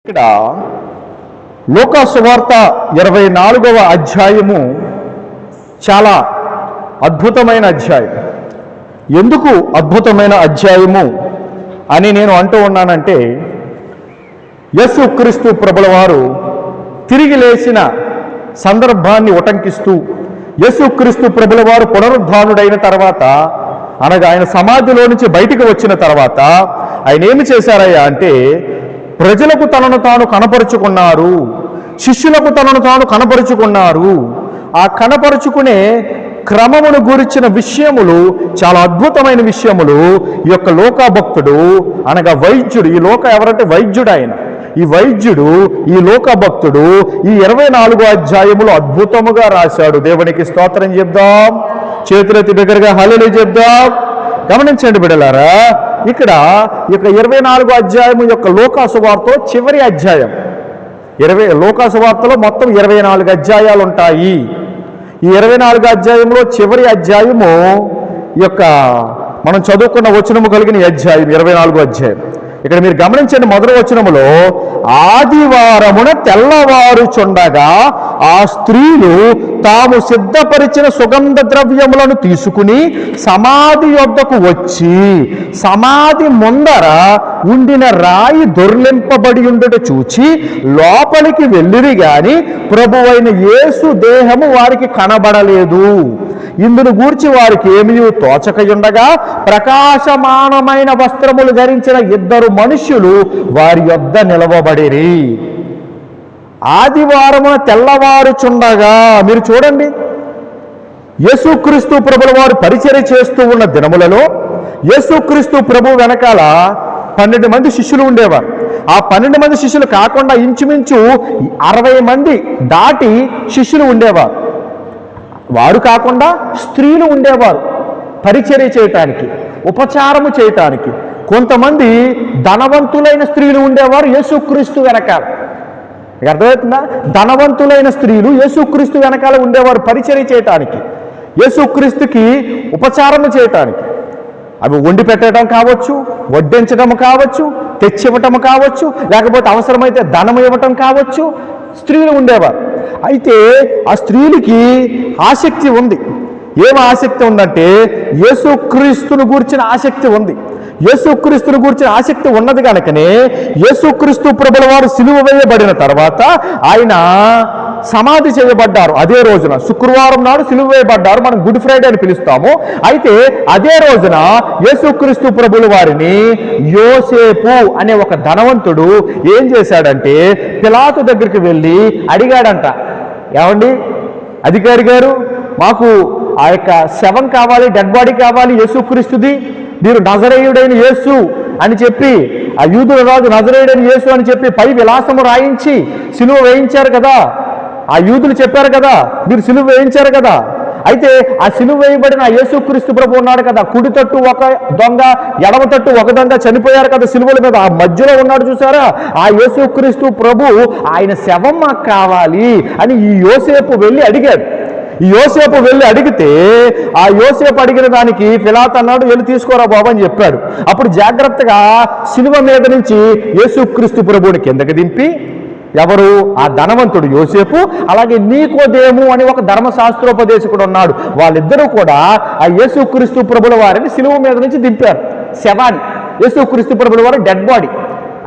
ఇక్కడ లూకా సువార్త 24వ అధ్యాయము చాలా అద్భుతమైన అధ్యాయం. ఎందుకు అద్భుతమైన అధ్యాయము అని నేను అంటూ ఉన్నానంటే, యేసుక్రీస్తు ప్రభుల వారు తిరిగి లేచిన సందర్భాన్ని ఉటంకిస్తూ, యేసుక్రీస్తు ప్రభుల వారు పునరుద్ధానుడైన తర్వాత, అనగా ఆయన సమాధిలో నుంచి బయటికి వచ్చిన తర్వాత ఆయన ఏమి చేశారయ్యా అంటే, ప్రజలకు తనను తాను కనపరుచుకున్నారు, శిష్యులకు తనను తాను కనపరుచుకున్నారు. ఆ కనపరుచుకునే క్రమమును గురించిన విషయములు, చాలా అద్భుతమైన విషయములు ఈ యొక్క లోకా భక్తుడు, అనగా వైద్యుడు, ఈ లోక ఎవరంటే వైద్యుడు ఆయన, ఈ వైద్యుడు, ఈ లోక భక్తుడు ఈ 24వ అధ్యాయములో అద్భుతముగా రాశాడు. దేవునికి స్తోత్రం చెప్దాం, చేతులెత్తి బిగ్గరగా హల్లెలూయా చెప్దాం. గమనించండి బిడ్డలారా, ఇక్కడ 24వ అధ్యాయము యొక్క లూకా సువార్త చివరి అధ్యాయం. లూకా సువార్తలో మొత్తం 24 అధ్యాయాలు ఉంటాయి. ఈ 24 అధ్యాయంలో చివరి అధ్యాయము యొక్క మనం చదువుకున్న వచనము కలిగిన అధ్యాయం 24వ అధ్యాయం. ఇక్కడ మీరు గమనించండి, మొదటి వచనములో, ఆదివారమున తెల్లవారుచుండగా ఆ స్త్రీలు తాము సిద్ధపరిచిన సుగంధ ద్రవ్యములను తీసుకుని సమాధి యొద్దకు వచ్చి, సమాధి ముందర ఉండిన రాయి దొర్లింపబడి ఉండుట చూచి లోపలికి వెళ్ళిరి గాని ప్రభువైన యేసు దేహము వారికి కనబడలేదు. ఇందును గూర్చి వారికి ఏమీ తోచకయుండగా ప్రకాశమానమైన వస్త్రములు ధరించిన 2 మనుష్యులు వారి యొద్ద నిలవబడిరి. ఆదివారమున తెల్లవారుచుండగా, మీరు చూడండి, యేసుక్రీస్తు ప్రభుల వారు పరిచర్య చేస్తూ ఉన్న దినములలో యేసుక్రీస్తు ప్రభు వెనకాల 12 మంది శిష్యులు ఉండేవారు. ఆ 12 మంది శిష్యులు కాకుండా ఇంచుమించు 60 మంది దాటి శిష్యులు ఉండేవారు. వారు కాకుండా స్త్రీలు ఉండేవారు పరిచర్య చేయటానికి, ఉపచారము చేయటానికి. కొంతమంది ధనవంతులైన స్త్రీలు ఉండేవారు యేసుక్రీస్తు వెనకాల. అర్థమవుతుందా? ధనవంతులైన స్త్రీలు యేసుక్రీస్తు వెనకాల ఉండేవారు పరిచర్య చేయటానికి, యేసుక్రీస్తుకి ఉపచారము చేయటానికి. అవి వండి పెట్టడం కావచ్చు, వడ్డించడం కావచ్చు, తెచ్చివ్వటం కావచ్చు, లేకపోతే అవసరమైతే ధనం ఇవ్వటం కావచ్చు, స్త్రీలు ఉండేవారు. అయితే ఆ స్త్రీలకి ఆసక్తి ఉంది. ఏం ఆసక్తి ఉందంటే, యేసుక్రీస్తును గూర్చిన ఆసక్తి ఉంది. యేసుక్రీస్తును గూర్చిన ఆసక్తి ఉన్నది కనుకనే యేసుక్రీస్తు ప్రభుల వారు సిలువ వేయబడిన తర్వాత ఆయన సమాధి చేయబడ్డారు. అదే రోజున శుక్రవారం నాడు సిలువ వేయబడ్డారు, మనం గుడ్ ఫ్రైడే అని పిలుస్తాము. అయితే అదే రోజున యేసుక్రీస్తు ప్రభుల వారిని యోసేపు అనే ఒక ధనవంతుడు ఏం చేశాడంటే, పిలాతు దగ్గరికి వెళ్ళి అడిగాడంట, ఏమండి అధికారి గారు, మాకు ఆ యొక్క శవం కావాలి, డెడ్ బాడీ కావాలి యేసుక్రీస్తుది, మీరు నజరేయుడైన యేసు అని చెప్పి, ఆ యూదుల రాజు నజరేయుడైన యేసు అని చెప్పి పై విలాసము రాయించి సిలువ వేయించారు కదా, ఆ యూదులు చెప్పారు కదా, మీరు సిలువ వేయించారు కదా. అయితే ఆ సిలువ వేయబడిన ఆ యేసుక్రీస్తు ప్రభు ఉన్నాడు కదా, కుడి తట్టు ఒక దొంగ, ఎడమ తట్టు ఒక దొంగ చనిపోయారు కదా సిలువల మీద, ఆ మధ్యలో ఉన్నాడు చూసారా, ఆ యేసుక్రీస్తు ప్రభు, ఆయన శవం మాకు కావాలి అని ఈ యోసేపు వెళ్ళి అడిగాడు. ఈ యోసేపు వెళ్ళి అడిగితే, ఆ యోసేపు అడిగిన దానికి పిలాతు అన్నాడు, వెళ్ళి తీసుకోరా బాబు అని చెప్పాడు. అప్పుడు జాగ్రత్తగా సిలువ మీద నుంచి యేసుక్రీస్తు ప్రభువుని కిందకి దింపి, ఎవరు? ఆ ధనవంతుడు యోసేపు, అలాగే నీకోదేము అని ఒక ధర్మశాస్త్రోపదేశకుడు ఉన్నాడు, వాళ్ళిద్దరూ కూడా ఆ యేసుక్రీస్తు ప్రభుల వారిని సిలువ మీద నుంచి దింపారు, శవాన్ని, యేసుక్రీస్తు ప్రభుల వారి డెడ్ బాడీ.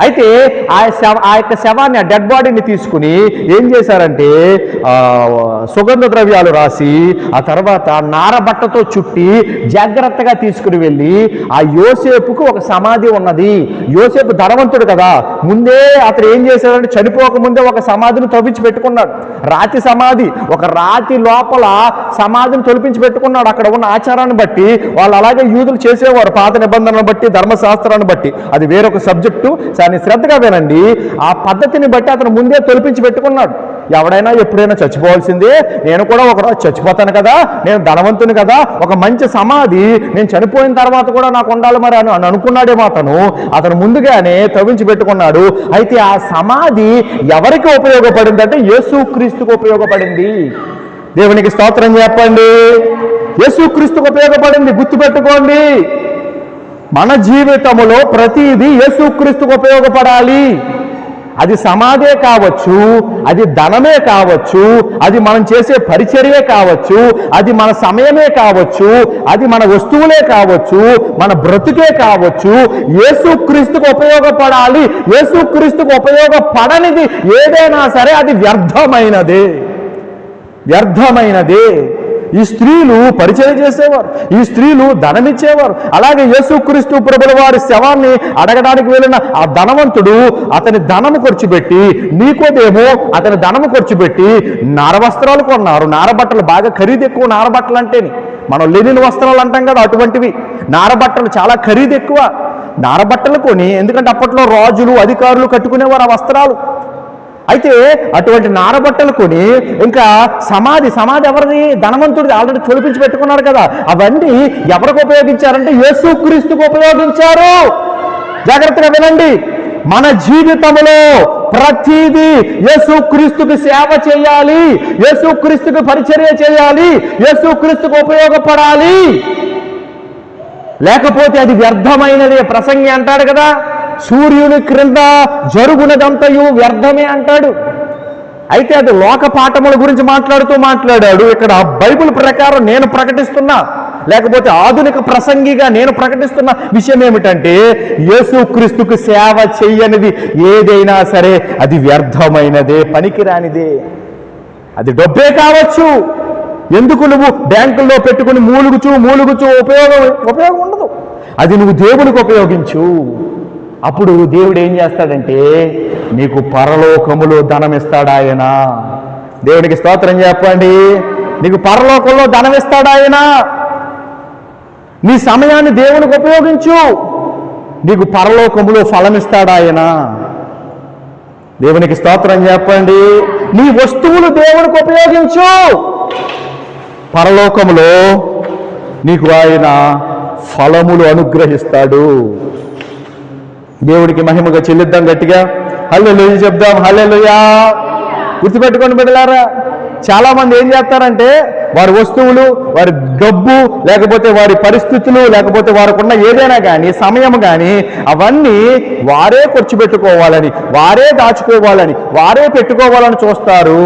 అయితే ఆ యొక్క శవాన్ని, ఆ డెడ్ బాడీని తీసుకుని ఏం చేశారంటే, సుగంధ ద్రవ్యాలు రాసి ఆ తర్వాత నారబట్టతో చుట్టి జాగ్రత్తగా తీసుకుని వెళ్ళి, ఆ యోసేపుకు ఒక సమాధి ఉన్నది. యోసేపు ధనవంతుడు కదా, ముందే అతను ఏం చేశాడంటే, చనిపోకముందే ఒక సమాధిని తవ్వించి పెట్టుకున్నాడు, రాతి సమాధి. ఒక రాతి లోపల సమాధిని తొలిపించి పెట్టుకున్నాడు. అక్కడ ఉన్న ఆచారాన్ని బట్టి వాళ్ళు అలాగే యూదులు చేసేవారు, పాత నిబంధనలను బట్టి, ధర్మశాస్త్రాన్ని బట్టి. అది వేరొక సబ్జెక్టు, దాన్ని శ్రద్ధగా వినండి. ఆ పద్ధతిని బట్టి అతను ముందే తొలిపించి పెట్టుకున్నాడు. ఎవడైనా ఎప్పుడైనా చచ్చిపోవాల్సిందే, నేను కూడా ఒకరోజు చచ్చిపోతాను కదా, నేను ధనవంతుని కదా, ఒక మంచి సమాధి నేను చనిపోయిన తర్వాత కూడా నాకు ఉండాలి మరి అని అనుకున్నాడేమో అతను ముందుగానే తవ్వించి పెట్టుకున్నాడు. అయితే ఆ సమాధి ఎవరికి ఉపయోగపడింది అంటే, యేసుక్రీస్తుకు ఉపయోగపడింది. దేవునికి స్తోత్రం చెప్పండి. యేసుక్రీస్తుకు ఉపయోగపడింది, గుర్తుపెట్టుకోండి. మన జీవితములో ప్రతిదీ యేసుక్రీస్తుకు ఉపయోగపడాలి. అది సమాధే కావచ్చు, అది ధనమే కావచ్చు, అది మనం చేసే పరిచర్యే కావచ్చు, అది మన సమయమే కావచ్చు, అది మన వస్తువులే కావచ్చు, మన బ్రతుకే కావచ్చు. యేసుక్రీస్తుకు ఉపయోగపడాలి. యేసుక్రీస్తుకు ఉపయోగపడనిది ఏదైనా సరే అది వ్యర్థమైనదే. ఈ స్త్రీలు పరిచయం చేసేవారు, ఈ స్త్రీలు ధనమిచ్చేవారు. అలాగే యేసుక్రీస్తు ప్రభుల వారి శవాన్ని అడగడానికి వెళ్ళిన ఆ ధనవంతుడు అతని ధనము ఖర్చు పెట్టి, నీకోదేమో అతని ధనము ఖర్చు పెట్టి నారవస్త్రాలు కొన్నారు. నారబట్టలు బాగా ఖరీదు ఎక్కువ. నారబట్టలు అంటేని మనం లెనిన్ వస్త్రాలు అంటాం కదా, అటువంటివి. నారబట్టలు చాలా ఖరీదు ఎక్కువ. నారబట్టలు కొని, ఎందుకంటే అప్పట్లో రాజులు అధికారులు కట్టుకునేవారు ఆ వస్త్రాలు. అయితే అటువంటి నారబట్టలు కొని, ఇంకా సమాధి ఎవరిది? ధనవంతుడిది. ఆల్రెడీ తొలిపించి పెట్టుకున్నాడు కదా. అవన్నీ ఎవరికి ఉపయోగించారంటే యేసుక్రీస్తుకు ఉపయోగించారు. జాగ్రత్తగా వినండి. మన జీవితంలో ప్రతిదీ యేసుక్రీస్తుకి సేవ చేయాలి, యేసుక్రీస్తుకి పరిచర్య చేయాలి, యేసుక్రీస్తుకు ఉపయోగపడాలి. లేకపోతే అది వ్యర్థమైనది. ప్రసంగి అంటాడు కదా, సూర్యుని క్రింద జరుగునదంతయు వ్యర్థమే అంటాడు. అయితే అది లోక పాఠముల గురించి మాట్లాడాడు. ఇక్కడ బైబిల్ ప్రకారం నేను ప్రకటిస్తున్నా, లేకపోతే ఆధునిక ప్రసంగిగా నేను ప్రకటిస్తున్న విషయం ఏమిటంటే, యేసుక్రీస్తుకు సేవ చెయ్యనిది ఏదైనా సరే అది వ్యర్థమైనదే, పనికిరానిదే. అది డబ్బే కావచ్చు. ఎందుకు నువ్వు బ్యాంకుల్లో పెట్టుకుని మూలుగుచూ ఉపయోగం ఉండదు. అది నువ్వు దేవునికి ఉపయోగించు. అప్పుడు దేవుడు ఏం చేస్తాడంటే నీకు పరలోకములో ధనం ఇస్తాడు ఆయన. దేవునికి స్తోత్రం చెప్పండి. నీకు పరలోకంలో ధనం ఇస్తాడు ఆయన. నీ సమయాన్ని దేవునికి ఉపయోగించు, నీకు పరలోకములో ఫలం ఇస్తాడు ఆయన. దేవునికి స్తోత్రం చెప్పండి. నీ వస్తువులు దేవునికి ఉపయోగించు, పరలోకములో నీకు ఆయన ఫలములు అనుగ్రహిస్తాడు. దేవుడికి మహిమగా చెల్లిద్దాం. గట్టిగా హల్లెలూయా చెప్దాం. హల్లెలూయా. గుర్తుపెట్టుకోండి బిడ్డలారా, చాలా మంది ఏం చేస్తారంటే వారి వస్తువులు, వారి డబ్బు, లేకపోతే వారి పరిస్థితులు, లేకపోతే వారికి ఉన్న ఏదైనా కానీ సమయం కానీ అవన్నీ వారే ఖర్చు పెట్టుకోవాలని, వారే దాచుకోవాలని, వారే పెట్టుకోవాలని చూస్తారు.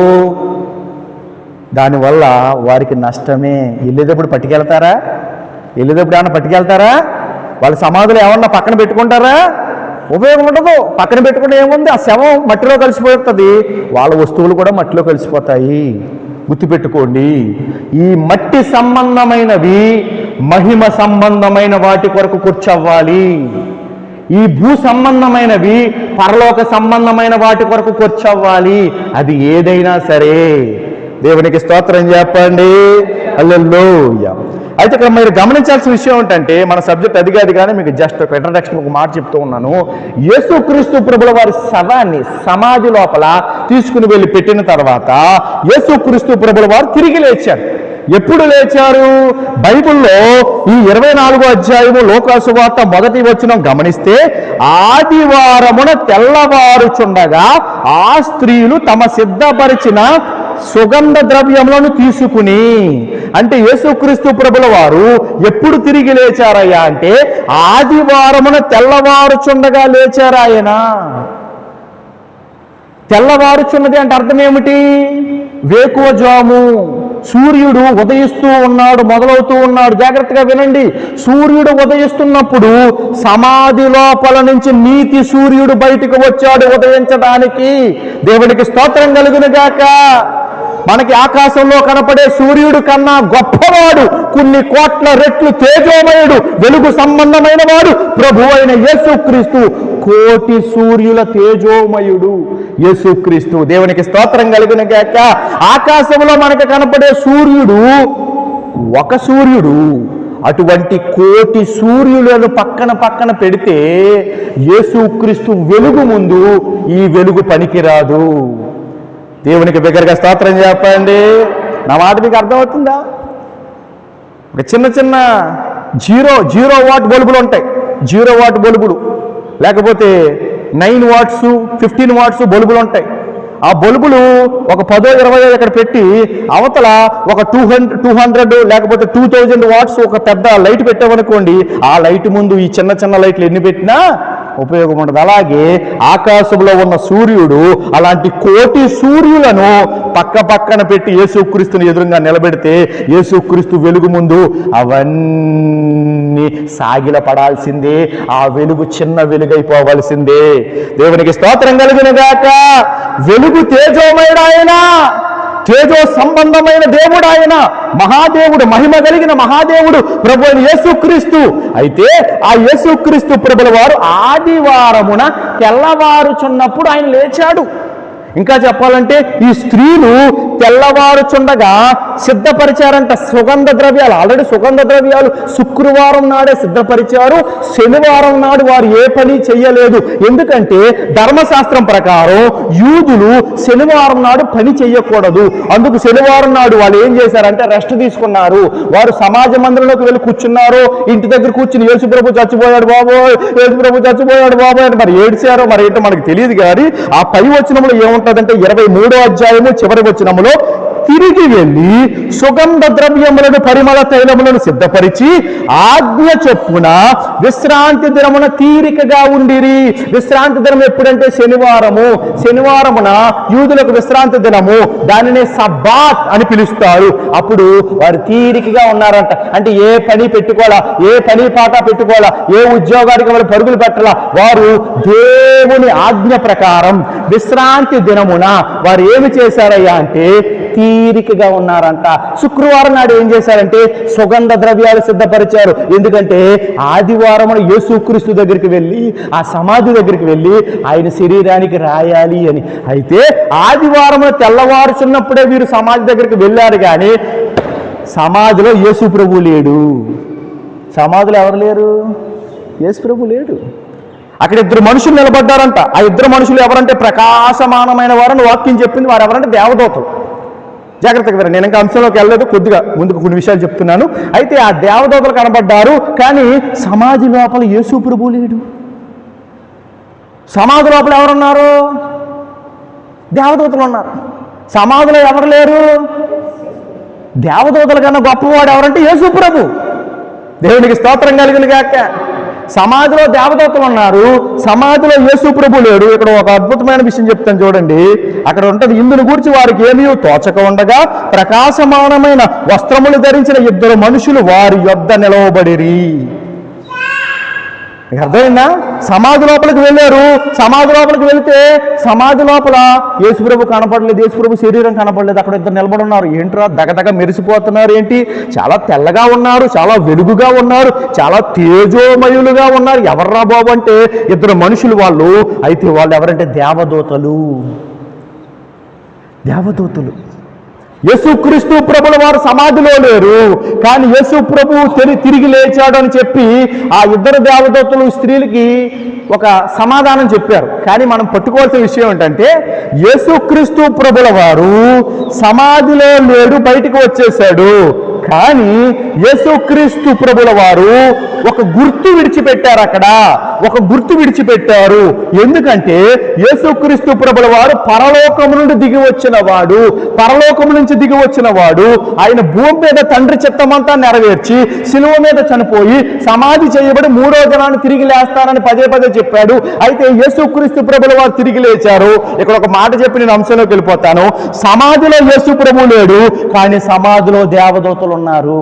దానివల్ల వారికి నష్టమే. వెళ్ళేటప్పుడు పట్టుకెళ్తారా? ఏమన్నా పట్టుకెళ్తారా? వాళ్ళ సమాధులు ఏమన్నా పక్కన పెట్టుకుంటారా? ఉపయోగం ఉండదు. పక్కన పెట్టుకుంటే ఏముంది? ఆ శవం మట్టిలో కలిసిపోతుంది, వాళ్ళ వస్తువులు కూడా మట్టిలో కలిసిపోతాయి. గుర్తుపెట్టుకోండి, ఈ మట్టి సంబంధమైనవి మహిమ సంబంధమైన వాటి కొరకు కూర్చోవాలి. ఈ భూ సంబంధమైనవి పరలోక సంబంధమైన వాటి కొరకు కూర్చోవాలి. అది ఏదైనా సరే. దేవునికి స్తోత్రం చెప్పండి. హల్లెలూయా. అయితే ఇక్కడ మీరు గమనించాల్సిన విషయం ఏంటంటే, మన సబ్జెక్ట్ అది కాదు కానీ మీకు జస్ట్ ఒక ఇంట్రడక్షన్ ఒక మాట చెప్తూ ఉన్నాను. యేసుక్రీస్తు ప్రభుల వారి శవాన్ని సమాధి లోపల తీసుకుని వెళ్ళి పెట్టిన తర్వాత యేసుక్రీస్తు ప్రభుల వారు తిరిగి లేచారు. ఎప్పుడు లేచారు? బైబిల్లో ఈ 24వ అధ్యాయము లోకాసు వార్త 1వ వచనం గమనిస్తే, ఆదివారమున తెల్లవారుచుండగా ఆ స్త్రీలు తమ సిద్ధపరిచిన సుగంధ ద్రవ్యములను తీసుకుని, అంటే యేసుక్రీస్తు ప్రభుల వారు ఎప్పుడు తిరిగి లేచారయ్యా అంటే ఆదివారమున తెల్లవారుచుండగా లేచారాయన. తెల్లవారుచున్నది అంటే అర్థం ఏమిటి? వేకువజాము. సూర్యుడు ఉదయిస్తూ ఉన్నాడు, మొదలవుతూ ఉన్నాడు. జాగ్రత్తగా వినండి. సూర్యుడు ఉదయిస్తున్నప్పుడు సమాధి లోపల నుంచి నీతి సూర్యుడు బయటకు వచ్చాడు ఉదయించడానికి. దేవుడికి స్తోత్రం కలుగునుగాక. మనకి ఆకాశంలో కనపడే సూర్యుడు కన్నా గొప్పవాడు, కొన్ని కోట్ల రెట్లు తేజోమయుడు, వెలుగు సంబంధమైన వాడు ప్రభు అయిన యేసుక్రీస్తు. కోటి సూర్యుల తేజోమయుడు యేసుక్రీస్తు. దేవునికి స్తోత్రం కలుగునుగాక. ఆకాశంలో మనకు కనపడే సూర్యుడు ఒక సూర్యుడు. అటువంటి కోటి సూర్యులను పక్కన పెడితే యేసుక్రీస్తు వెలుగు ముందు ఈ వెలుగు పనికిరాదు. దేవునికి బిగ్గరగా స్తోత్రం చెప్పండి. నా మాట మీకు అర్థమవుతుందా? ఒక చిన్న జీరో వాట్ బల్బులు ఉంటాయి. 0 వాట్ బల్బులు, లేకపోతే 9 వాట్స్ 15 వాట్స్ బల్బులు ఉంటాయి. ఆ బల్బులు ఒక 10-20 ఇక్కడ పెట్టి అవతల ఒక 200 లేకపోతే 2000 వాట్స్ ఒక పెద్ద లైట్ పెట్టామనుకోండి, ఆ లైట్ ముందు ఈ చిన్న లైట్లు ఎన్ని పెట్టినా ఉపయోగం ఉండదు. అలాగే ఆకాశంలో ఉన్న సూర్యుడు అలాంటి కోటి సూర్యులను పక్క పక్కన పెట్టి యేసుక్రీస్తుని ఎదురుగా నిలబెడితే యేసుక్రీస్తు వెలుగు ముందు అవన్నీ సాగిల పడాల్సిందే. ఆ వెలుగు చిన్న వెలుగైపోవలసిందే. దేవునికి స్తోత్రం కలుగును గాక. వెలుగు తేజోమయుడు ఆయన, తేజో సంబంధమైన దేవుడు ఆయన, మహాదేవుడు, మహిమ కలిగిన మహాదేవుడు ప్రభు అయిన యేసుక్రీస్తు. అయితే ఆ యేసుక్రీస్తు ప్రభుల వారు ఆదివారమున తెల్లవారుచున్నప్పుడు ఆయన లేచాడు. ఇంకా చెప్పాలంటే ఈ స్త్రీలు తెల్లవారుచుండగా సిద్ధపరిచారంట సుగంధ ద్రవ్యాలు. ఆల్రెడీ సుగంధ ద్రవ్యాలు శుక్రవారం నాడే సిద్ధపరిచారు. శనివారం నాడు వారు ఏ పని చెయ్యలేదు. ఎందుకంటే ధర్మశాస్త్రం ప్రకారం యూదులు శనివారం నాడు పని చెయ్యకూడదు. అందుకు శనివారం నాడు వాళ్ళు ఏం చేశారంటే రెస్ట్ తీసుకున్నారు. వారు సమాజ మందిరంలోకి వెళ్ళి కూర్చున్నారు. ఇంటి దగ్గర కూర్చుని యేసుప్రభు చచ్చిపోయాడు బాబోయ్, యేసుప్రభు చచ్చిపోయాడు బాబోయ్ అని మరి ఏడ్చారో మరి ఏంటో మనకు తెలియదు. కానీ ఆ పై వచనంలో ఏముంటుందంటే 23వ అధ్యాయము చివరి వచనములో తిరిగి వెళ్ళి సుగంధ ద్రవ్యములను పరిమళ తైలములను సిద్ధపరిచి ఆజ్ఞ చొప్పున విశ్రాంతి దినమున తీరికగా ఉండిరి. విశ్రాంతి దినం ఎప్పుడంటే శనివారము. శనివారమున యూదులకు విశ్రాంతి దినము, దానినే సబ్బాత్ అని పిలుస్తారు. అప్పుడు వారు తీరికగా ఉన్నారంట. అంటే ఏ పని పెట్టుకోవాలా, ఏ పని పాట పెట్టుకోవాలా, ఏ ఉద్యోగానికి వాళ్ళు పరుగులు పెట్టాలా. వారు దేవుని ఆజ్ఞ ప్రకారం విశ్రాంతి దినమున వారు ఏమి చేశారయ్యా అంటే తీరికగా ఉన్నారంట. శుక్రవారం నాడు ఏం చేశారంటే సుగంధ ద్రవ్యాలు సిద్ధపరిచారు. ఎందుకంటే ఆదివారం యేసుక్రీస్తు దగ్గరికి వెళ్ళి ఆ సమాధి దగ్గరికి వెళ్ళి ఆయన శరీరానికి రాయాలి అని. అయితే ఆదివారం తెల్లవారుచున్నప్పుడే వీరు సమాధి దగ్గరికి వెళ్ళారు. కానీ సమాధిలో యేసు ప్రభు లేడు. సమాధిలో ఎవరు లేరు? యేసు ప్రభు లేడు. అక్కడ ఇద్దరు మనుషులు నిలబడ్డారంట. ఆ ఇద్దరు మనుషులు ఎవరంటే ప్రకాశమానమైన వారని వాక్యం చెప్పింది. వారు ఎవరంటే దేవదూతలు. జాగ్రత్తగా వినండి, నేను ఇంకా అంశంలోకి వెళ్ళలేదు, కొద్దిగా ముందుకు కొన్ని విషయాలు చెప్తున్నాను. అయితే ఆ దేవదూతలు కనబడ్డారు. కానీ సమాధి లోపల యేసు ప్రభు లేడు. సమాధి లోపల ఎవరున్నారు? దేవదూతలు ఉన్నారు. సమాధిలో ఎవరు లేరు? దేవదూతల కన్నా గొప్పవాడు ఎవరంటే యేసు ప్రభు. దేవునికి స్తోత్రం కలుగును గాక. సమాధిలో దేవదూతలు ఉన్నారు, సమాధిలో యేసు ప్రభు లేడు. ఇక్కడ ఒక అద్భుతమైన విషయం చెప్తాను చూడండి. అక్కడ ఉంటుంది, ఇందును గురించి వారికి ఏమీ తోచక ఉండగా ప్రకాశమానమైన వస్త్రములు ధరించిన ఇద్దరు మనుషులు వారి యొద్ద నిలవబడిరి. అర్థమైందా? సమాధి లోపలికి వెళ్ళారు. సమాధి లోపలికి వెళితే సమాధి లోపల యేసుప్రభు కనపడలేదు, యేసుప్రభు శరీరం కనపడలేదు. అక్కడ ఇద్దరు నిలబడి ఉన్నారు. ఏంట్రా దగదగ మెరిసిపోతున్నారు ఏంటి? చాలా తెల్లగా ఉన్నారు, చాలా వెలుగుగా ఉన్నారు, చాలా తేజోమయులుగా ఉన్నారు. ఎవర్రా బాబు అంటే ఇద్దరు మనుషులు వాళ్ళు. అయితే వాళ్ళు ఎవరంటే దేవదూతలు. దేవదూతలు. యేసుక్రీస్తు ప్రభుల వారు సమాధిలో లేరు, కానీ యేసు ప్రభు తిరిగి లేచాడు అని చెప్పి ఆ ఇద్దరు దేవదూతలు స్త్రీలకి ఒక సమాధానం చెప్పారు. కానీ మనం పట్టుకోవాల్సిన విషయం ఏంటంటే యేసుక్రీస్తు ప్రభుల వారు సమాధిలో లేడు, బయటికి వచ్చేసాడు. కానీ యేసుక్రీస్తు ప్రభుల వారు ఒక గుర్తు విడిచిపెట్టారు. అక్కడ ఒక గుర్తు విడిచిపెట్టారు. ఎందుకంటే యేసుక్రీస్తు ప్రభుల వారు పరలోకము నుండి దిగి వచ్చిన వాడు. పరలోకము నుంచి దిగి వచ్చిన వాడు. ఆయన భూమి మీద తండ్రి చిత్తమంతా నెరవేర్చి శిలువ మీద చనిపోయి సమాధి చేయబడి 3వ దినాన్ని తిరిగి లేస్తారని పదే పదే చెప్పాడు. అయితే యేసుక్రీస్తు ప్రభుల వారు తిరిగి లేచారు. ఇక్కడ ఒక మాట చెప్పి నేను అంశంలోకి వెళ్ళిపోతాను. సమాధిలో యేసు ప్రభు లేడు, కానీ సమాధిలో దేవదూతలు ఉన్నారు.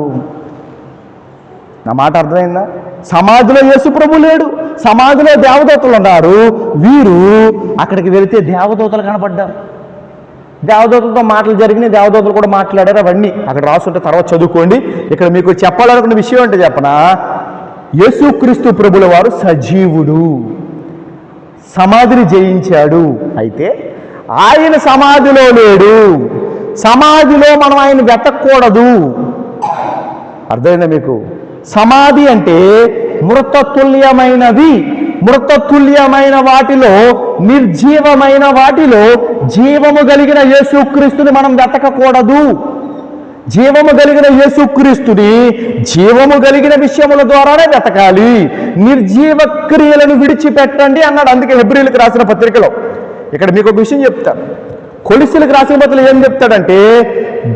నా మాట అర్థమైందా? సమాధిలో యేసు ప్రభు లేడు, సమాధిలో దేవదూతలు ఉన్నారు. వీరు అక్కడికి వెళితే దేవదూతలు కనపడ్డారు. దేవదూతలతో మాటలు జరిగినాయి, దేవదూతలు కూడా మాట్లాడారు. అవన్నీ అక్కడ రాసుంటే తర్వాత చదువుకోండి. ఇక్కడ మీకు చెప్పాలనుకున్న విషయం అంటే చెప్పనా, యేసుక్రీస్తు ప్రభుల వారు సజీవుడు, సమాధిని జయించాడు. అయితే ఆయన సమాధిలో లేడు. సమాధిలో మనం ఆయన వెతకూడదు. అర్థమైందా మీకు? సమాధి అంటే మృతతుల్యమైనది. మృతతుల్యమైన వాటిలో, నిర్జీవమైన వాటిలో జీవము కలిగిన యేసుక్రీస్తుని మనం వెతకకూడదు. జీవము కలిగిన యేసుక్రీస్తుని జీవము కలిగిన విషయముల ద్వారానే వెతకాలి. నిర్జీవ క్రియలను విడిచిపెట్టండి అన్నాడు. అందుకే హెబ్రీయులకు రాసిన పత్రికలో ఇక్కడ మీకు ఒక విషయం చెప్తాను. కొలిస్సీలకు రాసిన పత్రికలో ఏం చెప్తాడంటే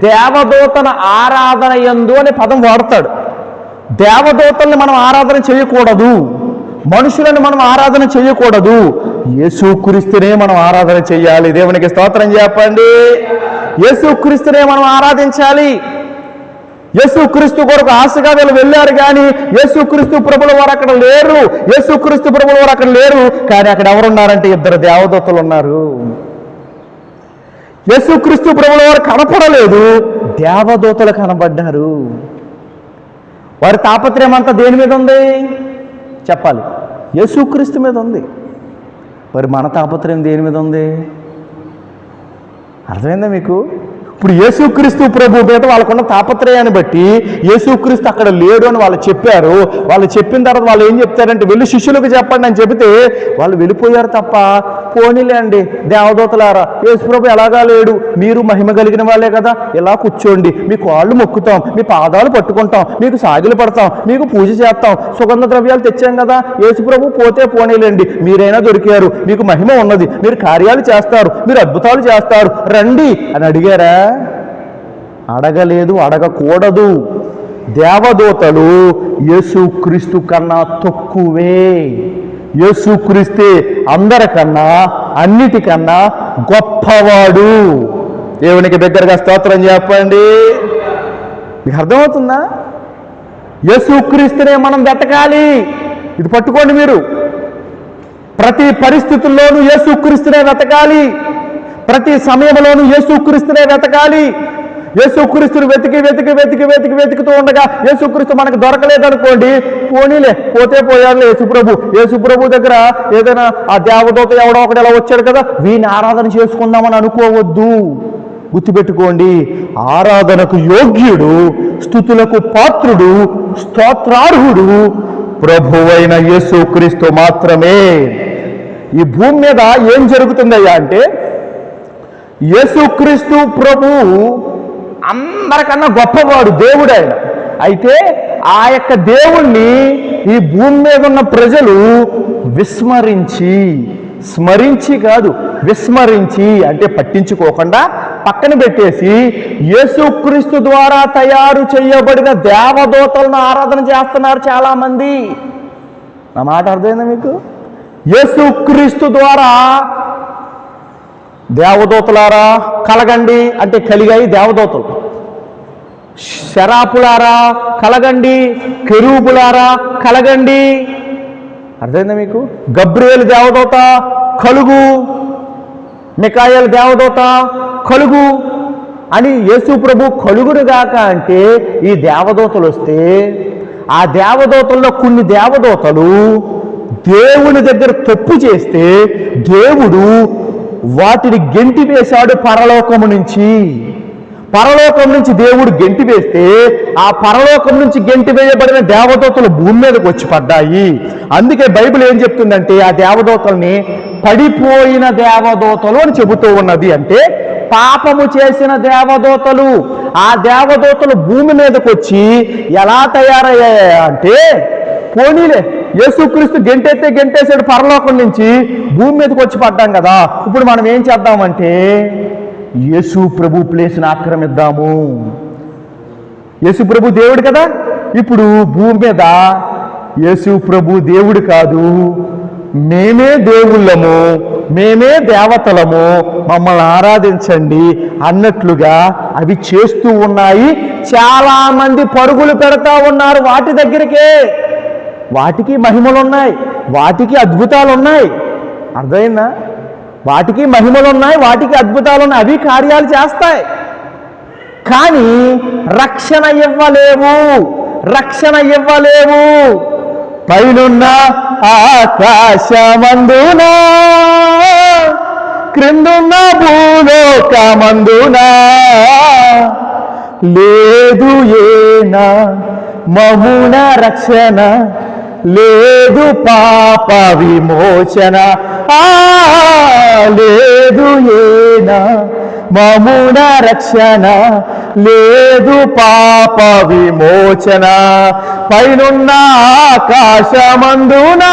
దేవదూతన ఆరాధన యందు అనే పదం వాడతాడు. దేవదూతల్ని మనం ఆరాధన చేయకూడదు. మనుషులను మనం ఆరాధన చేయకూడదు, యేసుక్రీస్తునే మనం ఆరాధన చేయాలి. దేవునికి స్తోత్రం చెప్పండి. యేసుక్రీస్తునే మనం ఆరాధించాలి. యేసుక్రీస్తు కొరకు ఆశగా వీళ్ళు వెళ్ళారు, కానీ యేసుక్రీస్తు ప్రభుల వారు అక్కడ లేరు. యేసుక్రీస్తు ప్రభుల వారు అక్కడ లేరు, కానీ అక్కడ ఎవరున్నారంటే ఇద్దరు దేవదూతలు ఉన్నారు. యేసుక్రీస్తు ప్రభుల వారు కనపడలేదు, దేవదూతలు కనబడ్డారు. వారి తాపత్రయం అంతా దేని మీద ఉంది చెప్పాలి? యేసుక్రీస్తు మీద ఉంది. మరి మన తాపత్రయం దేని మీద ఉంది? అర్థమైందా మీకు? ఇప్పుడు యేసుక్రీస్తు ప్రభు మీద వాళ్ళకున్న తాపత్రయాన్ని బట్టి యేసుక్రీస్తు అక్కడ లేడు అని వాళ్ళు చెప్పారు. వాళ్ళు చెప్పిన తర్వాత వాళ్ళు ఏం చెప్తారంటే, వెళ్ళి శిష్యులకు చెప్పండి అని చెబితే వాళ్ళు వెళ్ళిపోయారు తప్ప, పోనీలే అండి దేవదూతలారా, యేసు ప్రభు ఎలాగా లేడు, మీరు మహిమ కలిగిన వాళ్ళే కదా, ఇలా కూర్చోండి, మీ కాళ్ళు మొక్కుతాం, మీ పాదాలు పట్టుకుంటాం, మీకు సాగిలు పడతాం, మీకు పూజ చేస్తాం, సుగంధ ద్రవ్యాలు తెచ్చాం కదా, యేసు ప్రభు పోతే పోనీలేండి, మీరైనా దొరికారు, మీకు మహిమ ఉన్నది, మీరు కార్యాలు చేస్తారు, మీరు అద్భుతాలు చేస్తారు, రండి అని అడిగారా? అడగలేదు, అడగకూడదు. దేవదూతలు యేసుక్రీస్తు కన్నా తక్కువే. యేసుక్రీస్తే అందరికన్నా అన్నిటికన్నా గొప్పవాడు. దేవునికి దగ్గరగా స్తోత్రం చెప్పండి. మీకు అర్థమవుతుందా? యేసుక్రీస్తునే మనం వెతకాలి. ఇది పట్టుకోండి మీరు. ప్రతి పరిస్థితుల్లోనూ యేసుక్రీస్తునే వెతకాలి. ప్రతి సమయంలోనూ యేసుక్రీస్తునే వెతకాలి. యేసుక్రీస్తుని వెతుకుతూ ఉండగా యేసుక్రీస్తు మనకు దొరకలేదనుకోండి, పోనీలే పోతే పోయాడు యేసుప్రభు దగ్గర ఏదైనా ఆ దేవదూత ఎవడో ఒకటి ఎలా వచ్చాడు కదా, వీని ఆరాధన చేసుకుందామని అనుకోవద్దు. గుర్తుపెట్టుకోండి, ఆరాధనకు యోగ్యుడు, స్తుతులకు పాత్రుడు, స్తోత్రార్హుడు ప్రభువైన యేసుక్రీస్తు మాత్రమే. ఈ భూమి మీద ఏం జరుగుతుందయ్యా అంటే, యేసుక్రీస్తు ప్రభు అందరికన్నా గొప్పవాడు, దేవుడు ఆయన. అయితే ఆ యొక్క దేవుణ్ణి ఈ భూమి మీద ఉన్న ప్రజలు స్మరించి కాదు, విస్మరించి అంటే పట్టించుకోకుండా పక్కన పెట్టేసి యేసుక్రీస్తు ద్వారా తయారు చేయబడిన దేవదూతలను ఆరాధన చేస్తున్నారు చాలామంది. నా మాట అర్థమైందా మీకు? యేసుక్రీస్తు ద్వారా దేవదూతలారా కలగండి అంటే కలిగాయి దేవదూతలు. శరాపులారా కలగండి, కెరూబులారా కలగండి. అర్థమైందా మీకు? గబ్రియేలు దేవదూత కలుగు, మికాయేలు దేవదూత కలుగు అని యేసు ప్రభు కలుగురుగాక అంటే ఈ దేవదూతలు వస్తే, ఆ దేవదూతల్లో కొన్ని దేవదూతలు దేవుని దగ్గర తప్పు చేస్తే దేవుడు వాటిని గెంటి వేశాడు పరలోకము నుంచి. పరలోకం నుంచి దేవుడు గెంటి వేస్తే ఆ పరలోకం నుంచి గెంటి వేయబడిన దేవదూతలు భూమి మీదకి వచ్చి పడ్డాయి. అందుకే బైబిల్ ఏం చెప్తుందంటే, ఆ దేవదూతల్ని పడిపోయిన దేవదూతలు అని చెబుతూ ఉన్నది. అంటే పాపము చేసిన దేవదూతలు. ఆ దేవదూతలు భూమి మీదకి వచ్చి ఎలా తయారయ్యాయి అంటే, పోనీలే యేసుక్రీస్తు గెంటేసాడు పరలోకం నుంచి, భూమి మీదకి వచ్చి పడ్డాం కదా, ఇప్పుడు మనం ఏం చేద్దామంటే యేసు ప్రభు ప్లేస్ని ఆక్రమిద్దాము. యేసు ప్రభు దేవుడు కదా, ఇప్పుడు భూమి మీద యేసు ప్రభు దేవుడు కాదు, మేమే దేవుళ్ళము, మేమే దేవతలము, మమ్మల్ని ఆరాధించండి అన్నట్లుగా అవి చేస్తూ ఉన్నాయి. చాలా మంది పరుగులు పెడతా ఉన్నారు వాటి దగ్గరికే. వాటికి మహిమలున్నాయి, వాటికి అద్భుతాలున్నాయి. అర్థమైందా? వాటికి మహిమలున్నాయి, వాటికి అద్భుతాలున్నాయి, అవి కార్యాలు చేస్తాయి. కానీ రక్షణ ఇవ్వలేవు. పైనున్న ఆకాశమందున, క్రిందున్న భూలోకమందున లేదు ఏనా మమున రక్షణ, లేదు పాప విమోచన. లేదు ఏనా మమున రక్షణ, లేదు పాప విమోచన. పైనున్న ఆకాశమందున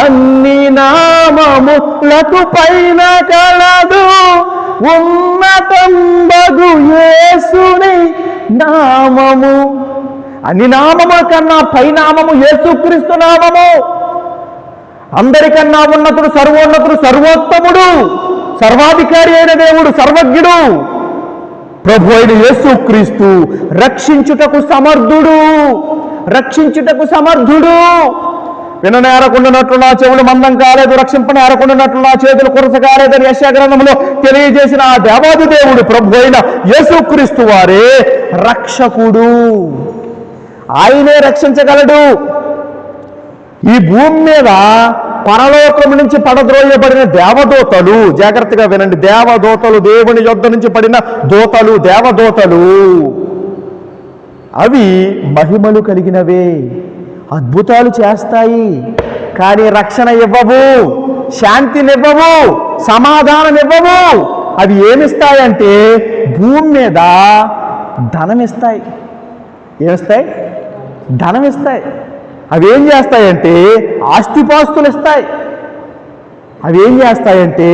అన్ని నామములకు పైన కలదు ఉన్నతంబగు యేసుని నామము. అన్ని నామముల కన్నా పైనామము యేసుక్రీస్తు నామము. అందరికన్నా ఉన్నతుడు, సర్వోన్నతుడు, సర్వోత్తముడు, సర్వాధికారి అయిన దేవుడు, సర్వజ్ఞుడు ప్రభు అయిన యేసుక్రీస్తు రక్షించుటకు సమర్థుడు, రక్షించుటకు సమర్థుడు. విననేరకుండానట్లు నా చెవులు మందం కాలేదు, రక్షింపనేరకుండానట్లు నా చేతులు కురస కాలేదని యెషయా గ్రంథంలో తెలియజేసిన ఆ దేవాది దేవుడు ప్రభు అయిన యేసుక్రీస్తు వారే రక్షకుడు. ఆయనే రక్షించగలడు. ఈ భూమి మీద పరలోకం నుంచి పడద్రోయబడిన దేవదూతలు, జాగ్రత్తగా వినండి, దేవదూతలు, దేవుని యొద్ద నుంచి పడిన దూతలు, దేవదూతలు, అవి మహిమలు కలిగినవే, అద్భుతాలు చేస్తాయి, కానీ రక్షణ ఇవ్వవు, శాంతినివ్వవు, సమాధానం ఇవ్వవు. అవి ఏమిస్తాయంటే భూమి మీద ధనం ఇస్తాయి. ఏమిస్తాయి? ధనం ఇస్తాయి. అవి ఏం చేస్తాయంటే ఆస్తిపాస్తులు ఇస్తాయి. అవి ఏం చేస్తాయంటే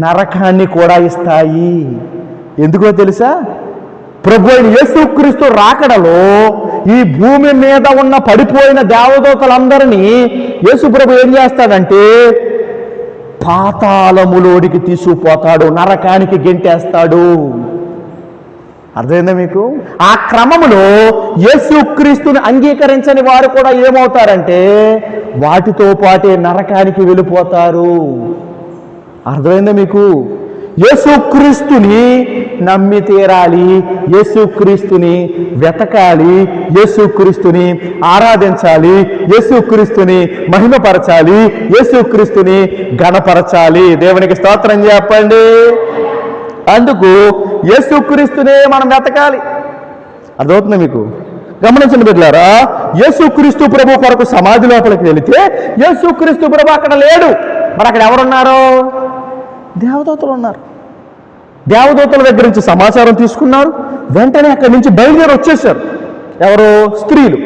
నరకాన్ని కూడా ఇస్తాయి. ఎందుకో తెలుసా? ప్రభు అయిన యేసుక్రీస్తు రాకడలో ఈ భూమి మీద ఉన్న పడిపోయిన దేవదూతలందరినీ యేసు ప్రభు ఏం చేస్తాడంటే పాతాళములోనికి తీసుకుపోతాడు, నరకానికి గెంటేస్తాడు. అర్థమైందా మీకు? ఆ క్రమములో యేసుక్రీస్తుని అంగీకరించని వారు కూడా ఏమవుతారంటే వాటితో పాటే నరకానికి వెళ్ళిపోతారు. అర్థమైందా మీకు? యేసుక్రీస్తుని నమ్మి తీరాలి, యేసుక్రీస్తుని వెతకాలి, యేసుక్రీస్తుని ఆరాధించాలి, యేసుక్రీస్తుని మహిమపరచాలి, యేసుక్రీస్తుని ఘనపరచాలి. దేవునికి స్తోత్రం చెప్పండి. అందుకు యేసుక్రీస్తునే మనం వెతకాలి. అర్థమవుతుంది మీకు? గమనించండి బిడ్డలారా, యేసుక్రీస్తు ప్రభు కొరకు సమాధి లోపలికి వెళితే యేసుక్రీస్తు ప్రభు అక్కడ లేడు. మరి అక్కడ ఎవరున్నారు? దేవదూతలు ఉన్నారు. దేవదూతల దగ్గర నుంచి సమాచారం తీసుకున్నారు, వెంటనే అక్కడి నుంచి బయలుదేరి వచ్చేసారు. ఎవరు? స్త్రీలు.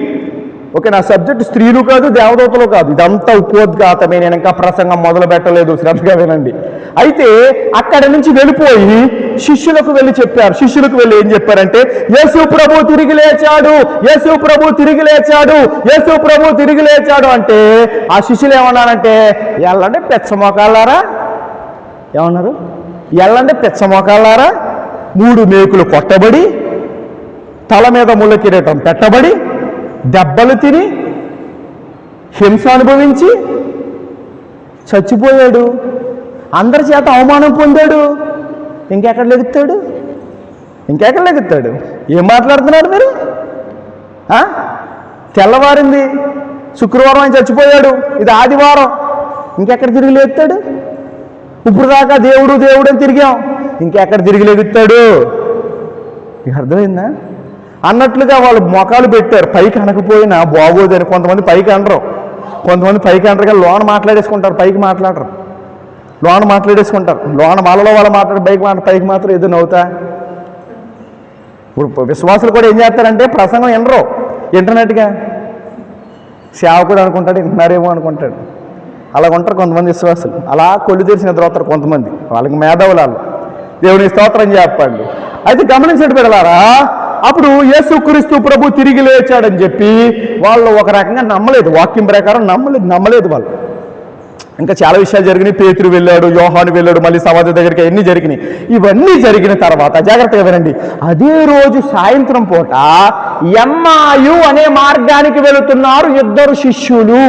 ఓకే, నా సబ్జెక్ట్ స్త్రీలు కాదు, దేవదూతలు కాదు, ఇదంతా ఉపోద్ఘాతమే. నేను ఇంకా ప్రసంగం మొదలు పెట్టలేదు, శ్రద్ధగా వినండి. అయితే అక్కడి నుంచి వెళ్ళిపోయి శిష్యులకు వెళ్ళి చెప్పారు. శిష్యులకు వెళ్ళి ఏం చెప్పారంటే యేసు ప్రభు తిరిగి లేచాడు, యేసు ప్రభు తిరిగి లేచాడు, యేసు ప్రభు తిరిగి లేచాడు అంటే ఆ శిష్యులు ఏమన్నారంటే ఎల్లండి పెచ్చ మోకాళ్ళారా. ఏమన్నారు? ఎల్లండి పెచ్చ మోకాళ్ళారా. 3 మేకులు కొట్టబడి, తల మీద ముళ్ళ కిరీటం పెట్టబడి, దెబ్బలు తిని, హింస అనుభవించి చచ్చిపోయాడు, అందరి చేత అవమానం పొందాడు. ఇంకెక్కడ లెగుతాడు? ఇంకెక్కడ లెగుతాడు? ఏం మాట్లాడుతున్నాడు మీరు? తెల్లవారింది, శుక్రవారం ఆయన చచ్చిపోయాడు, ఇది ఆదివారం, ఇంకెక్కడ తిరిగి లేగుతాడు? ఇప్పుడు దాకా దేవుడు దేవుడు అని తిరిగాం, ఇంకెక్కడ తిరిగి లెగుతాడు? మీకు అర్థమైందా? అన్నట్లుగా వాళ్ళు మొఖాలు పెట్టారు. పైకి అనకపోయినా బాగోదని. కొంతమంది పైకి అనరు, కొంతమంది పైకి అనరు, కానీ లోన మాట్లాడేసుకుంటారు, పైకి మాట్లాడరు. లోన మాట్లాడేసుకుంటారు, లోన వాళ్ళలో వాళ్ళు మాట్లాడు, పైకి మాత్రం ఏదో నవ్వుతా. ఇప్పుడు విశ్వాసులు కూడా ఏం చేస్తారంటే ప్రసంగం వినరు, ఇంటర్నెట్గా సేవకుడు అనుకుంటాడు, వింటున్నారేమో అనుకుంటాడు. అలాగ ఉంటారు కొంతమంది విశ్వాసులు. అలా కొళ్ళు తెరిచిన నిద్రపోతారు కొంతమంది, వాళ్ళకి మేధావులు. దేవుని స్తోత్రం చెప్పండి. అయితే గమనించండి బిడ్డలారా, అప్పుడు యేసుక్రీస్తు ప్రభు తిరిగి లేచాడని చెప్పి వాళ్ళు ఒక రకంగా నమ్మలేదు, వాక్యం ప్రకారం నమ్మలేదు వాళ్ళు. ఇంకా చాలా విషయాలు జరిగినాయి. పేతురు వెళ్ళాడు, యోహాను వెళ్ళాడు, మళ్ళీ సమాధి దగ్గరికి ఎన్ని జరిగినాయి. ఇవన్నీ జరిగిన తర్వాత జాగ్రత్తగా వినండి, అదే రోజు సాయంత్రం పూట ఎమ్మాయు అనే మార్గానికి వెళుతున్నారు 2 శిష్యులు.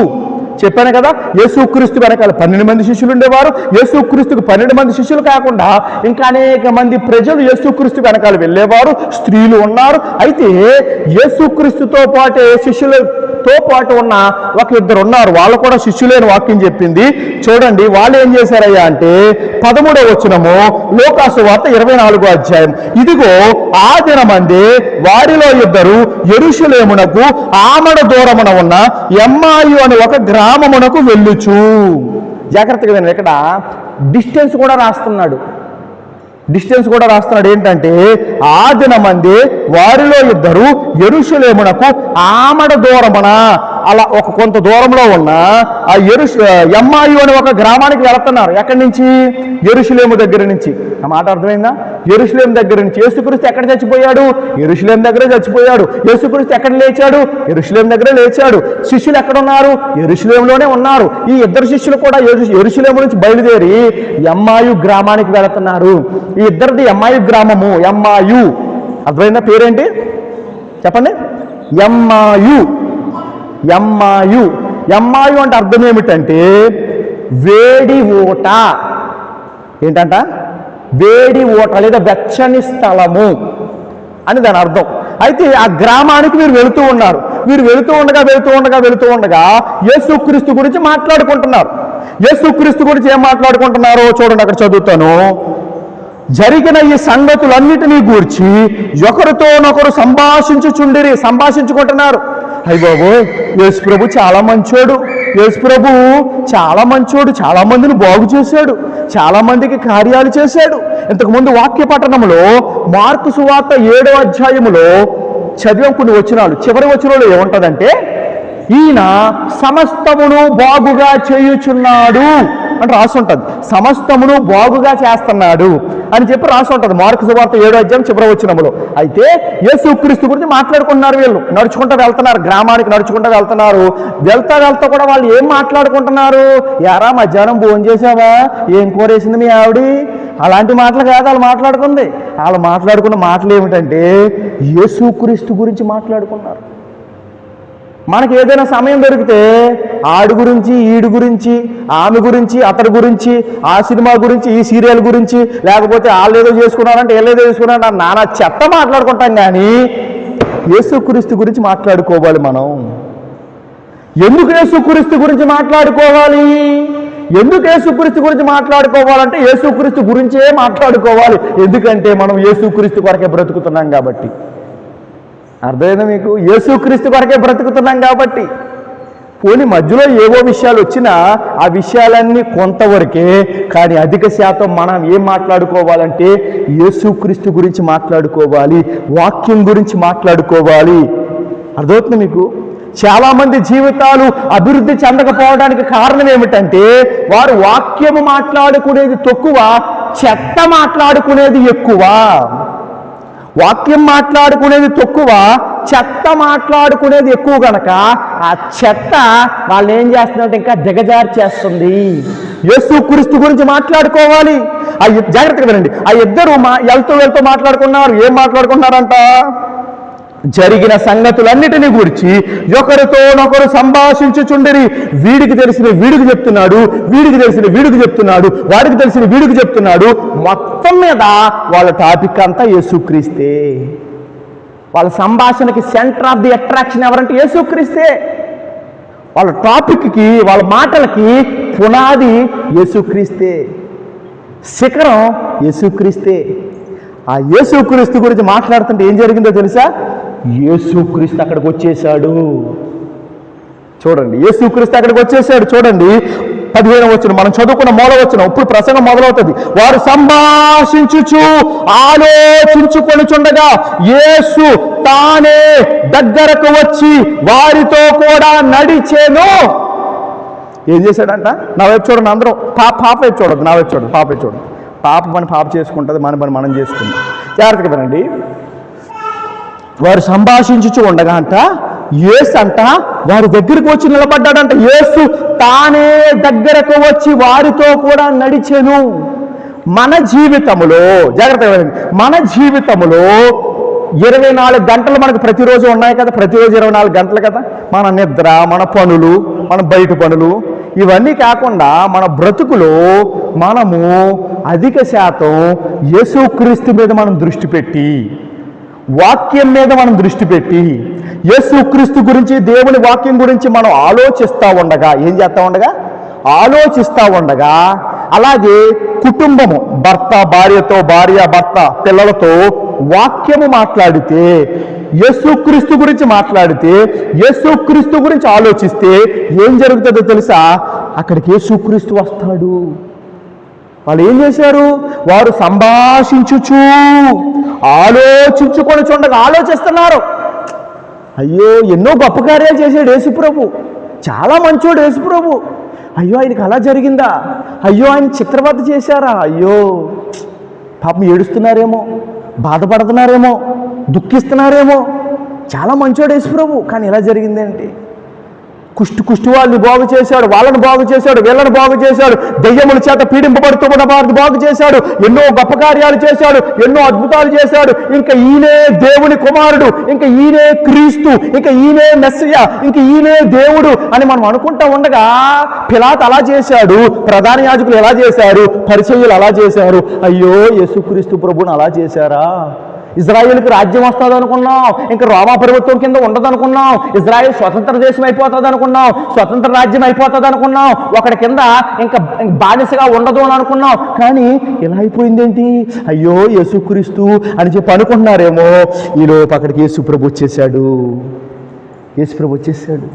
చెప్పాను కదా, యేసుక్రీస్తు వెనకాల 12 మంది శిష్యులు ఉండేవారు. యేసుక్రీస్తుకు 12 మంది శిష్యులు కాకుండా ఇంకా అనేక మంది ప్రజలు యేసుక్రీస్తు వెనకాల వెళ్ళేవారు, స్త్రీలు ఉన్నారు. అయితే యేసుక్రీస్తుతో పాటే శిష్యులతో పాటు ఉన్న 1-2 ఉన్నారు, వాళ్ళు కూడా శిష్యులేని వాక్యం చెప్పింది. చూడండి వాళ్ళు ఏం చేశారయ్యా అంటే 13వ వచనము, లూకాసు వార్త 24వ అధ్యాయం. ఇదిగో ఆ దినమందే వారిలో 2 యెరూషలేమునకు ఆమడ దూరమున ఉన్న ఎమ్మాయు అని ఒక గ్రామమునకు వెళ్ళుచు. జాగ్రత్తగా వినండి, ఇక్కడ డిస్టెన్స్ కూడా రాస్తున్నాడు. ఏంటంటే ఆ దినమందే వారిలో 2 యెరూషలేమునకు ఆమడ దూరమున, అలా ఒక కొంత దూరంలో ఉన్న ఆ ఎమ్మాయు అని ఒక గ్రామానికి వెళుతున్నారు. ఎక్కడి నుంచి? యెరూషలేము దగ్గర నుంచి. ఆ మాట అర్థమైందా? యెరూషలేము దగ్గర నుంచి. యేసుక్రీస్తు ఎక్కడ చచ్చిపోయాడు? యెరూషలేము దగ్గరే చచ్చిపోయాడు. యేసుక్రీస్తు ఎక్కడ లేచాడు? యెరూషలేము దగ్గరే లేచాడు. శిష్యులు ఎక్కడ ఉన్నారు? యెరూషలేములోనే ఉన్నారు. ఈ ఇద్దరు శిష్యులు కూడా యెరూషలేము నుంచి బయలుదేరి ఎమ్మాయు గ్రామానికి వెళుతున్నారు. ఈ ఇద్దరిది ఎమ్మాయు గ్రామము. ఎమ్మాయు అర్థమైందా? పేరేంటి చెప్పండి? ఎమ్మాయు. ఎమ్మాయు. ఎమ్మాయు అంటే అర్థం ఏమిటంటే వేడి ఊట. ఏంటంట? వేడి ఊట లేదా వెచ్చని స్థలము అని దాని అర్థం. అయితే ఆ గ్రామానికి వీరు వెళుతూ ఉన్నారు. వీరు వెళుతూ ఉండగా యేసుక్రీస్తు గురించి మాట్లాడుకుంటున్నారు. యేసుక్రీస్తు గురించి ఏం మాట్లాడుకుంటున్నారో చూడండి, అక్కడ చదువుతాను. జరిగిన ఈ సంగతులన్నిటినీ గూర్చి ఒకరితోనొకరు సంభాషించుకుంటున్నారు. అయ్య బాబోయ్, యేసు ప్రభు చాలా మంచోడు, యేసు ప్రభు చాలా మంచోడు, చాలా మందిని బాగు చేశాడు, చాలా మందికి కార్యాలు చేశాడు. ఇంతకుముందు వాక్య పఠనంలో మార్కు సువార్త 7వ అధ్యాయములో చదివాం కొన్ని వచనాలు. చివరి వచనంలో ఏముంటుందంటే ఈయన సమస్తమును బాగుగా చేయుచున్నాడు అని రాసి ఉంటుంది. సమస్తమును బాగుగా చేస్తున్నాడు అని చెప్పి రాసి ఉంటుంది మార్కు సువార్త 7వ అధ్యాయం చివరి వచనములో. అయితే యేసుక్రీస్తు గురించి మాట్లాడుకుంటున్నారు. వీళ్ళు నడుచుకుంటూ వెళ్తున్నారు, గ్రామానికి నడుచుకుంటూ వెళ్తున్నారు. వెళ్తా కూడా వాళ్ళు ఏం మాట్లాడుకుంటున్నారు? యారా మధ్యాహ్నం భోజనం చేసావా? ఏం కూరేసింది మీ ఆవిడ? అలాంటి మాటలు కాదు వాళ్ళు మాట్లాడుకుంది. వాళ్ళు మాట్లాడుకున్న మాటలు ఏమిటంటే యేసుక్రీస్తు గురించి మాట్లాడుకున్నారు. మనకి ఏదైనా సమయం దొరికితే ఆడు గురించి, ఈడు గురించి, ఆమె గురించి, అతడి గురించి, ఆ సినిమా గురించి, ఈ సీరియల్ గురించి, లేకపోతే వాళ్ళు ఏదో చేసుకున్నారంటే వీళ్ళు ఏదో చేసుకున్నారంటే నానా చెత్త మాట్లాడుకుంటాం. కానీ యేసుక్రీస్తు గురించి మాట్లాడుకోవాలి మనం. ఎందుకు యేసుక్రీస్తు గురించి మాట్లాడుకోవాలి? ఎందుకు యేసుక్రీస్తు గురించి మాట్లాడుకోవాలంటే యేసుక్రీస్తు గురించే మాట్లాడుకోవాలి. ఎందుకంటే మనం యేసుక్రీస్తు కొరకే బ్రతుకుతున్నాం కాబట్టి. అర్థమైందా మీకు? యేసుక్రీస్తు కొరకే బ్రతుకుతున్నాం కాబట్టి. పోనీ మధ్యలో ఏవో విషయాలు వచ్చినా ఆ విషయాలన్నీ కొంతవరకే, కానీ అధిక శాతం మనం ఏం మాట్లాడుకోవాలంటే యేసుక్రీస్తు గురించి మాట్లాడుకోవాలి, వాక్యం గురించి మాట్లాడుకోవాలి. అర్థమవుతుంది మీకు? చాలామంది జీవితాలు అభివృద్ధి చెందకపోవడానికి కారణం ఏమిటంటే వారు వాక్యము మాట్లాడుకునేది తక్కువ, చెత్త మాట్లాడుకునేది ఎక్కువ. వాక్యం మాట్లాడుకునేది తక్కువ, చెత్త మాట్లాడుకునేది ఎక్కువ కనుక ఆ చెత్త వాళ్ళు ఏం చేస్తున్నట్టు ఇంకా దిగజారు చేస్తుంది. యేసుక్రీస్తు గురించి మాట్లాడుకోవాలి. జాగ్రత్తగా వినండి. ఆ ఇద్దరు వెళ్తూ మాట్లాడుకున్నారు. ఏం మాట్లాడుకున్నారంట? జరిగిన సంగతులన్నిటినీ గురించి ఒకరితోనొకరు సంభాషించుచుండిరి. వీడికి తెలిసిన వీడికి చెప్తున్నాడు, వీడికి తెలిసిన వీడికి చెప్తున్నాడు, వాడికి తెలిసిన వీడికి చెప్తున్నాడు. మొత్తం మీద వాళ్ళ టాపిక్ అంతా యేసుక్రీస్తే. వాళ్ళ సంభాషణకి సెంటర్ ఆఫ్ ది అట్రాక్షన్ ఎవరంటే యేసుక్రీస్తే. వాళ్ళ టాపిక్కి, వాళ్ళ మాటలకి పునాది యేసుక్రీస్తే, శిఖరం యేసుక్రీస్తే. ఆ యేసుక్రీస్తు గురించి మాట్లాడుతుంటే ఏం జరిగిందో తెలుసా? యేసుక్రీస్తు అక్కడికి వచ్చేసాడు. చూడండి, యేసుక్రీస్తు అక్కడికి వచ్చేసాడు. చూడండి 15వ వచనం మనం చదువుకున్న మూలవచనం. ఇప్పుడు ప్రసంగం మొదలవుతుంది. వారు సంభాషించుచు ఆలోచించుకొనుచుండగా యేసు తానే దగ్గరకు వచ్చి వారితో కూడా నడిచెను. ఏం చేశాడంట? నా వైపు చూడండి అందరూ. పాప వైపు చూడదు, నా వైపు చూడండి. పాప వైపు చూడండి. పాప పని పాప చేసుకుంటుంది, మన పని మనం చేసుకుంటాం. జాగ్రత్తగా వినండి. వారు సంభాషించుచు ఉండగా అంట యేసు అంట వారి దగ్గరికి వచ్చి నిలబడ్డాడంట. యేసు తానే దగ్గరకు వచ్చి వారితో కూడా నడిచెను. మన జీవితంలో జాగ్రత్తగా వినండి, మన జీవితంలో 24 గంటలు మనకు ప్రతిరోజు ఉన్నాయి కదా. ప్రతిరోజు 24 గంటలు కదా. మన నిద్ర, మన పనులు, మన బయట పనులు, ఇవన్నీ కాకుండా మన బ్రతుకులో మనము అధిక శాతం యేసుక్రీస్తు మీద మనం దృష్టి పెట్టి, వాక్యం మీద మనం దృష్టి పెట్టి, యేసుక్రీస్తు గురించి, దేవుని వాక్యం గురించి మనం ఆలోచిస్తూ ఉండగా, ఏం చేస్తూ ఉండగా? ఆలోచిస్తూ ఉండగా, అలాగే కుటుంబము, భర్త భార్యతో, భార్య భర్త పిల్లలతో వాక్యము మాట్లాడితే, యేసుక్రీస్తు గురించి మాట్లాడితే, యేసుక్రీస్తు గురించి ఆలోచిస్తే ఏం జరుగుతుందో తెలుసా? అక్కడికి యేసుక్రీస్తు వస్తాడు. వాళ్ళు ఏం చేశారు? వారు సంభాషించుచు ఆలోచించుకొని చూడగా ఆలోచిస్తున్నారు. అయ్యో, ఎన్నో గొప్ప కార్యాలు చేశాడు యేసుప్రభు, చాలా మంచోడు యేసుప్రభు. అయ్యో, ఆయనకి అలా జరిగిందా? అయ్యో, ఆయన చిత్రవధ చేశారా? అయ్యో, పాపం ఏడుస్తున్నారేమో, బాధపడుతున్నారేమో, దుఃఖిస్తున్నారేమో. చాలా మంచోడు యేసు ప్రభు, కానీ ఇలా జరిగిందేంటి? కుష్టి వాళ్ళని బాగు చేశాడు, వాళ్ళని బాగు చేశాడు, వీళ్ళని బాగు చేశాడు, దెయ్యముల చేత పీడింపబడుతూ ఉన్న వారిని బాగు చేశాడు, ఎన్నో గొప్ప కార్యాలు చేశాడు, ఎన్నో అద్భుతాలు చేశాడు. ఇంకా ఈయనే దేవుని కుమారుడు, ఇంకా ఈయనే క్రీస్తు, ఇంకా ఈయనే మెస్సియా, ఇంకా ఈయనే దేవుడు అని మనం అనుకుంటా ఉండగా పిలాతు అలా చేశాడు, ప్రధాన యాజకులు ఎలా చేశారు, పరిసయ్యులు అలా చేశారు. అయ్యో యేసుక్రీస్తు ప్రభువుని అలా చేశారా? ఇజ్రాయేల్కి రాజ్యం వస్తుంది అనుకున్నాం, ఇంకా రోమా ప్రభుత్వం కింద ఉండదు అనుకున్నాం, ఇజ్రాయేల్ స్వతంత్ర దేశం అయిపోతుంది అనుకున్నాం, స్వతంత్ర రాజ్యం అయిపోతుంది అనుకున్నాం, ఒకటి కింద ఇంకా బానిసగా ఉండదు అని అనుకున్నాం. కానీ ఇలా అయిపోయిందేంటి? అయ్యో యేసుక్రీస్తు అని చెప్పి అనుకుంటున్నారేమో. ఈలోపు అక్కడికి యేసు ప్రభు వచ్చేసాడు. యేసు ప్రభు వచ్చేసాడు.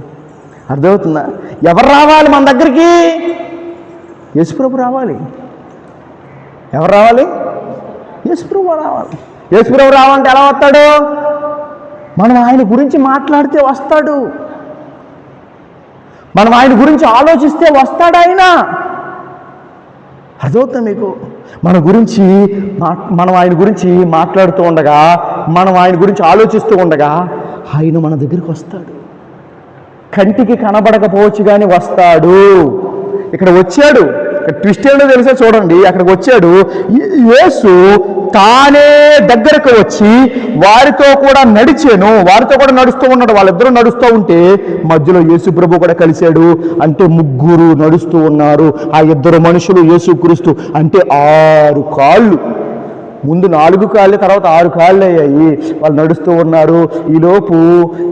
అర్థమవుతుందా? ఎవరు రావాలి మన దగ్గరికి? యేసు ప్రభు రావాలి. ఎవరు రావాలి? యేసు ప్రభు రావాలి. యేసు ప్రభు రావాలంటే ఎలా వస్తాడు? మనం ఆయన గురించి మాట్లాడితే వస్తాడు, మనం ఆయన గురించి ఆలోచిస్తే వస్తాడు ఆయన. అర్థమవుతుంది మీకు? మనం ఆయన గురించి మాట్లాడుతూ ఉండగా, మనం ఆయన గురించి ఆలోచిస్తూ ఉండగా ఆయన మన దగ్గరికి వస్తాడు. కంటికి కనబడకపోవచ్చు కానీ వస్తాడు. ఇక్కడ వచ్చాడు. ట్విస్ట్ ఏంటో తెలుసా? చూడండి, అక్కడికి వచ్చాడు. యేసు తానే దగ్గరకు వచ్చి వారితో కూడా నడిచాను, వారితో కూడా నడుస్తూ ఉన్నాడు. వాళ్ళిద్దరూ నడుస్తూ ఉంటే మధ్యలో యేసు ప్రభు కూడా కలిశాడు. అంటే ముగ్గురు నడుస్తూ ఉన్నారు. ఆ ఇద్దరు మనుషులు యేసుక్రీస్తు. అంటే 6 కాళ్ళు, ముందు 4 కాళ్ళే, తర్వాత 6 కాళ్ళు అయ్యాయి. వాళ్ళు నడుస్తూ ఉన్నారు. ఈలోపు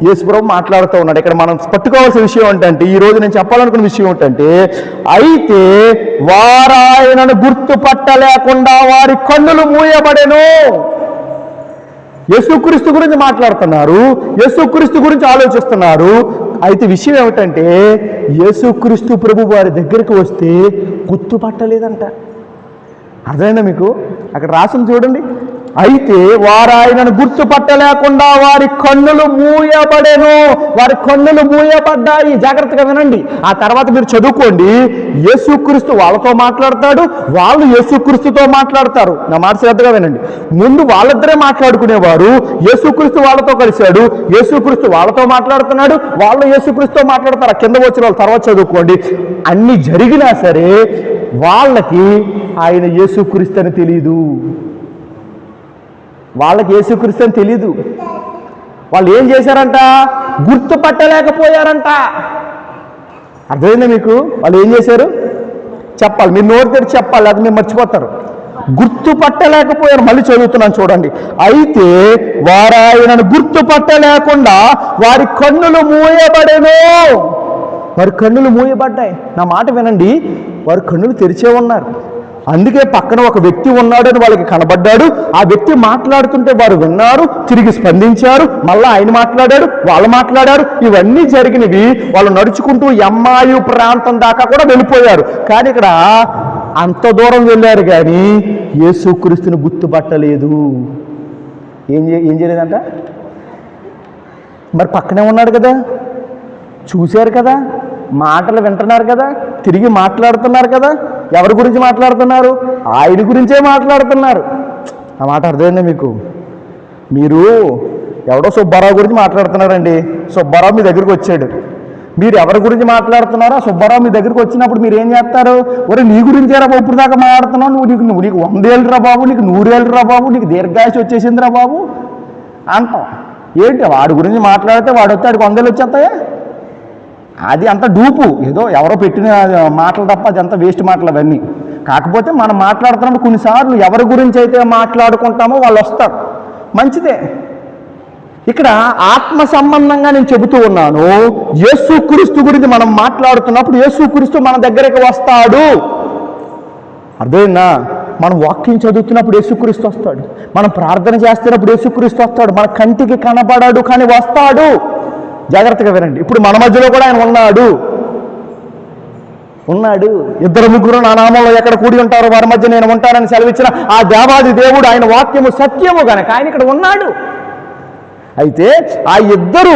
యేసు ప్రభు మాట్లాడుతూ ఉన్నాడు. ఇక్కడ మనం పట్టుకోవాల్సిన విషయం ఏంటంటే, ఈరోజు నేను చెప్పాలనుకున్న విషయం ఏంటంటే, అయితే వారాయనను గుర్తుపట్టలేకుండా వారి కన్నులు మూయబడెను. యేసుక్రీస్తు గురించి మాట్లాడుతున్నారు, యేసుక్రీస్తు గురించి ఆలోచిస్తున్నారు. అయితే విషయం ఏమిటంటే, యేసుక్రీస్తు ప్రభు వారి దగ్గరికి వస్తే గుర్తుపట్టలేదంట. అర్థమైందా మీకు? అక్కడ రాసింది చూడండి. అయితే వారాయనను గుర్తుపట్టలేకుండా వారి కన్నులు మూయబడెను. వారి కన్నులు మూయబడ్డాయి. జాగ్రత్తగా వినండి. ఆ తర్వాత మీరు చదువుకోండి. యేసుక్రీస్తు వాళ్ళతో మాట్లాడతాడు, వాళ్ళు యేసుక్రీస్తుతో మాట్లాడతారు. నా మాట శ్రద్ధగా వినండి. ముందు వాళ్ళిద్దరే మాట్లాడుకునేవారు. యేసుక్రీస్తు వాళ్ళతో కలిశాడు, యేసుక్రీస్తు వాళ్ళతో మాట్లాడుతున్నాడు, వాళ్ళు యేసుక్రీస్తుతో మాట్లాడతారు. కింద వచ్చిన వాళ్ళు తర్వాత చదువుకోండి. అన్ని జరిగినా సరే వాళ్ళకి ఆయన యేసుక్రీస్తు అని తెలియదు. వాళ్ళకి యేసుక్రీస్తు అని తెలీదు. వాళ్ళు ఏం చేశారంట? గుర్తుపట్టలేకపోయారంట. అర్థమైందా మీకు? వాళ్ళు ఏం చేశారు? చెప్పాలి, మీరు నోరు తెరిచి చెప్పాలి, అది మీరు మర్చిపోతారు. గుర్తుపట్టలేకపోయారు. మళ్ళీ చదువుతున్నాను చూడండి. అయితే వారాయనను గుర్తుపట్టలేకుండా వారి కన్నులు మూయబడెను. వారి కన్నులు మూయబడ్డాయి. నా మాట వినండి, వారి కన్నులు తెరిచే ఉన్నారు. అందుకే పక్కన ఒక వ్యక్తి ఉన్నాడని వాళ్ళకి కనబడ్డాడు. ఆ వ్యక్తి మాట్లాడుతుంటే వారు విన్నారు, తిరిగి స్పందించారు. మళ్ళీ ఆయన మాట్లాడాడు, వాళ్ళు మాట్లాడారు. ఇవన్నీ జరిగినవి. వాళ్ళు నడుచుకుంటూ ఎమ్మాయు ప్రాంతం దాకా కూడా వెళ్ళిపోయారు. కానీ ఇక్కడ అంత దూరం వెళ్ళారు కానీ యేసుక్రీస్తుని గుర్తుపట్టలేదు. ఏం చేయలేదంట? మరి పక్కనే ఉన్నాడు కదా, చూశారు కదా, మాటలు వింటున్నారు కదా, తిరిగి మాట్లాడుతున్నారు కదా. ఎవరి గురించి మాట్లాడుతున్నారు? ఆయన గురించే మాట్లాడుతున్నారు. ఆ మాట అర్థమైందా మీకు? మీరు ఎవడో సుబ్బారావు గురించి మాట్లాడుతున్నారండి. సుబ్బారావు మీ దగ్గరికి వచ్చాడు. మీరు ఎవరి గురించి మాట్లాడుతున్నారో సుబ్బారావు మీ దగ్గరికి వచ్చినప్పుడు మీరు ఏం చేస్తారు? ఒరే నీ గురించేరా బాబు ఇప్పుడు దాకా మాట్లాడుతున్నావు, నీకు 100 ఏళ్ళురా బాబు, నీకు 100 ఏళ్ళురా బాబు, నీకు దీర్ఘాయుష్ వచ్చేసిందిరా బాబు అంటాం. ఏంటి వాడి గురించి మాట్లాడితే వాడు వస్తే వాడికి 100 ఏళ్ళు వచ్చేస్తాయా? అది అంత డూపు, ఏదో ఎవరో పెట్టిన మాటలు తప్ప అది అంత వేస్ట్ మాటలు అవన్నీ. కాకపోతే మనం మాట్లాడుతున్నప్పుడు కొన్నిసార్లు ఎవరి గురించి అయితే మాట్లాడుకుంటామో వాళ్ళు వస్తారు, మంచిదే. ఇక్కడ ఆత్మ సంబంధంగా నేను చెబుతూ ఉన్నాను. యేసుక్రీస్తు గురించి మనం మాట్లాడుతున్నప్పుడు యేసుక్రీస్తు మన దగ్గరికి వస్తాడు. అర్థమైందా? మనం వాక్యం చదువుతున్నప్పుడు యేసుక్రీస్తు వస్తాడు, మనం ప్రార్థన చేస్తున్నప్పుడు యేసుక్రీస్తు వస్తాడు. మన కంటికి కనబడాడు కానీ వస్తాడు. జాగ్రత్తగా వినండి. ఇప్పుడు మన మధ్యలో కూడా ఆయన ఉన్నాడు. 2 3 నా నామంలో ఎక్కడ కూడి ఉంటారో వారి మధ్య నేను ఉంటానని సెలవిచ్చిన ఆ దేవాది దేవుడు, ఆయన వాక్యము సత్యము గనక ఆయన ఇక్కడ ఉన్నాడు. అయితే ఆ ఇద్దరు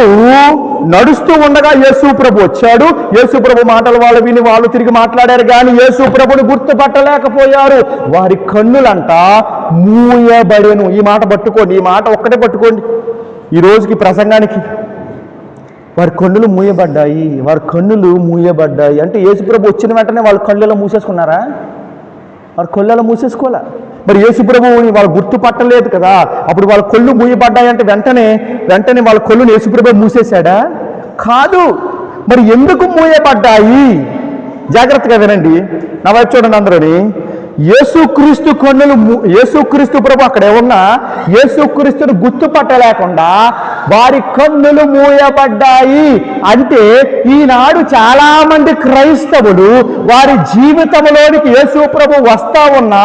నడుస్తూ ఉండగా యేసు ప్రభు వచ్చాడు. యేసు ప్రభు మాటలు వాళ్ళు విని వాళ్ళు తిరిగి మాట్లాడారు, కానీ యేసు ప్రభుని గుర్తుపట్టలేకపోయారు. వారి కన్నులంట మూయబడెను. ఈ మాట పట్టుకోండి, ఈ మాట ఒక్కటే పట్టుకోండి ఈ రోజుకి ప్రసంగానికి. వారి కన్నులు మూయబడ్డాయి, వారి కన్నులు మూయబడ్డాయి. అంటే యేసు ప్రభు వచ్చిన వెంటనే వాళ్ళ కళ్ళలో మూసేసుకున్నారా? వారి కళ్ళలో మూసేసుకోలే. మరి యేసు ప్రభువుని వాళ్ళు గుర్తుపట్టలేదు కదా, అప్పుడు వాళ్ళ కళ్ళు మూయబడ్డాయంటే వెంటనే వాళ్ళ కళ్ళుని యేసు ప్రభు మూసేశాడా? కాదు. మరి ఎందుకు మూయబడ్డాయి? జాగ్రత్తగా వినండి, నా వైపు చూడండి అందరూని. యేసుక్రీస్తు కన్నులు యేసుక్రీస్తు ప్రభు అక్కడే ఉన్నా యేసుక్రీస్తుని గుర్తుపట్టలేకుండా వారి కన్నులు మూయబడ్డాయి. అంటే ఈనాడు చాలా మంది క్రైస్తవులు వారి జీవితంలోనికి యేసు ప్రభు వస్తా ఉన్నా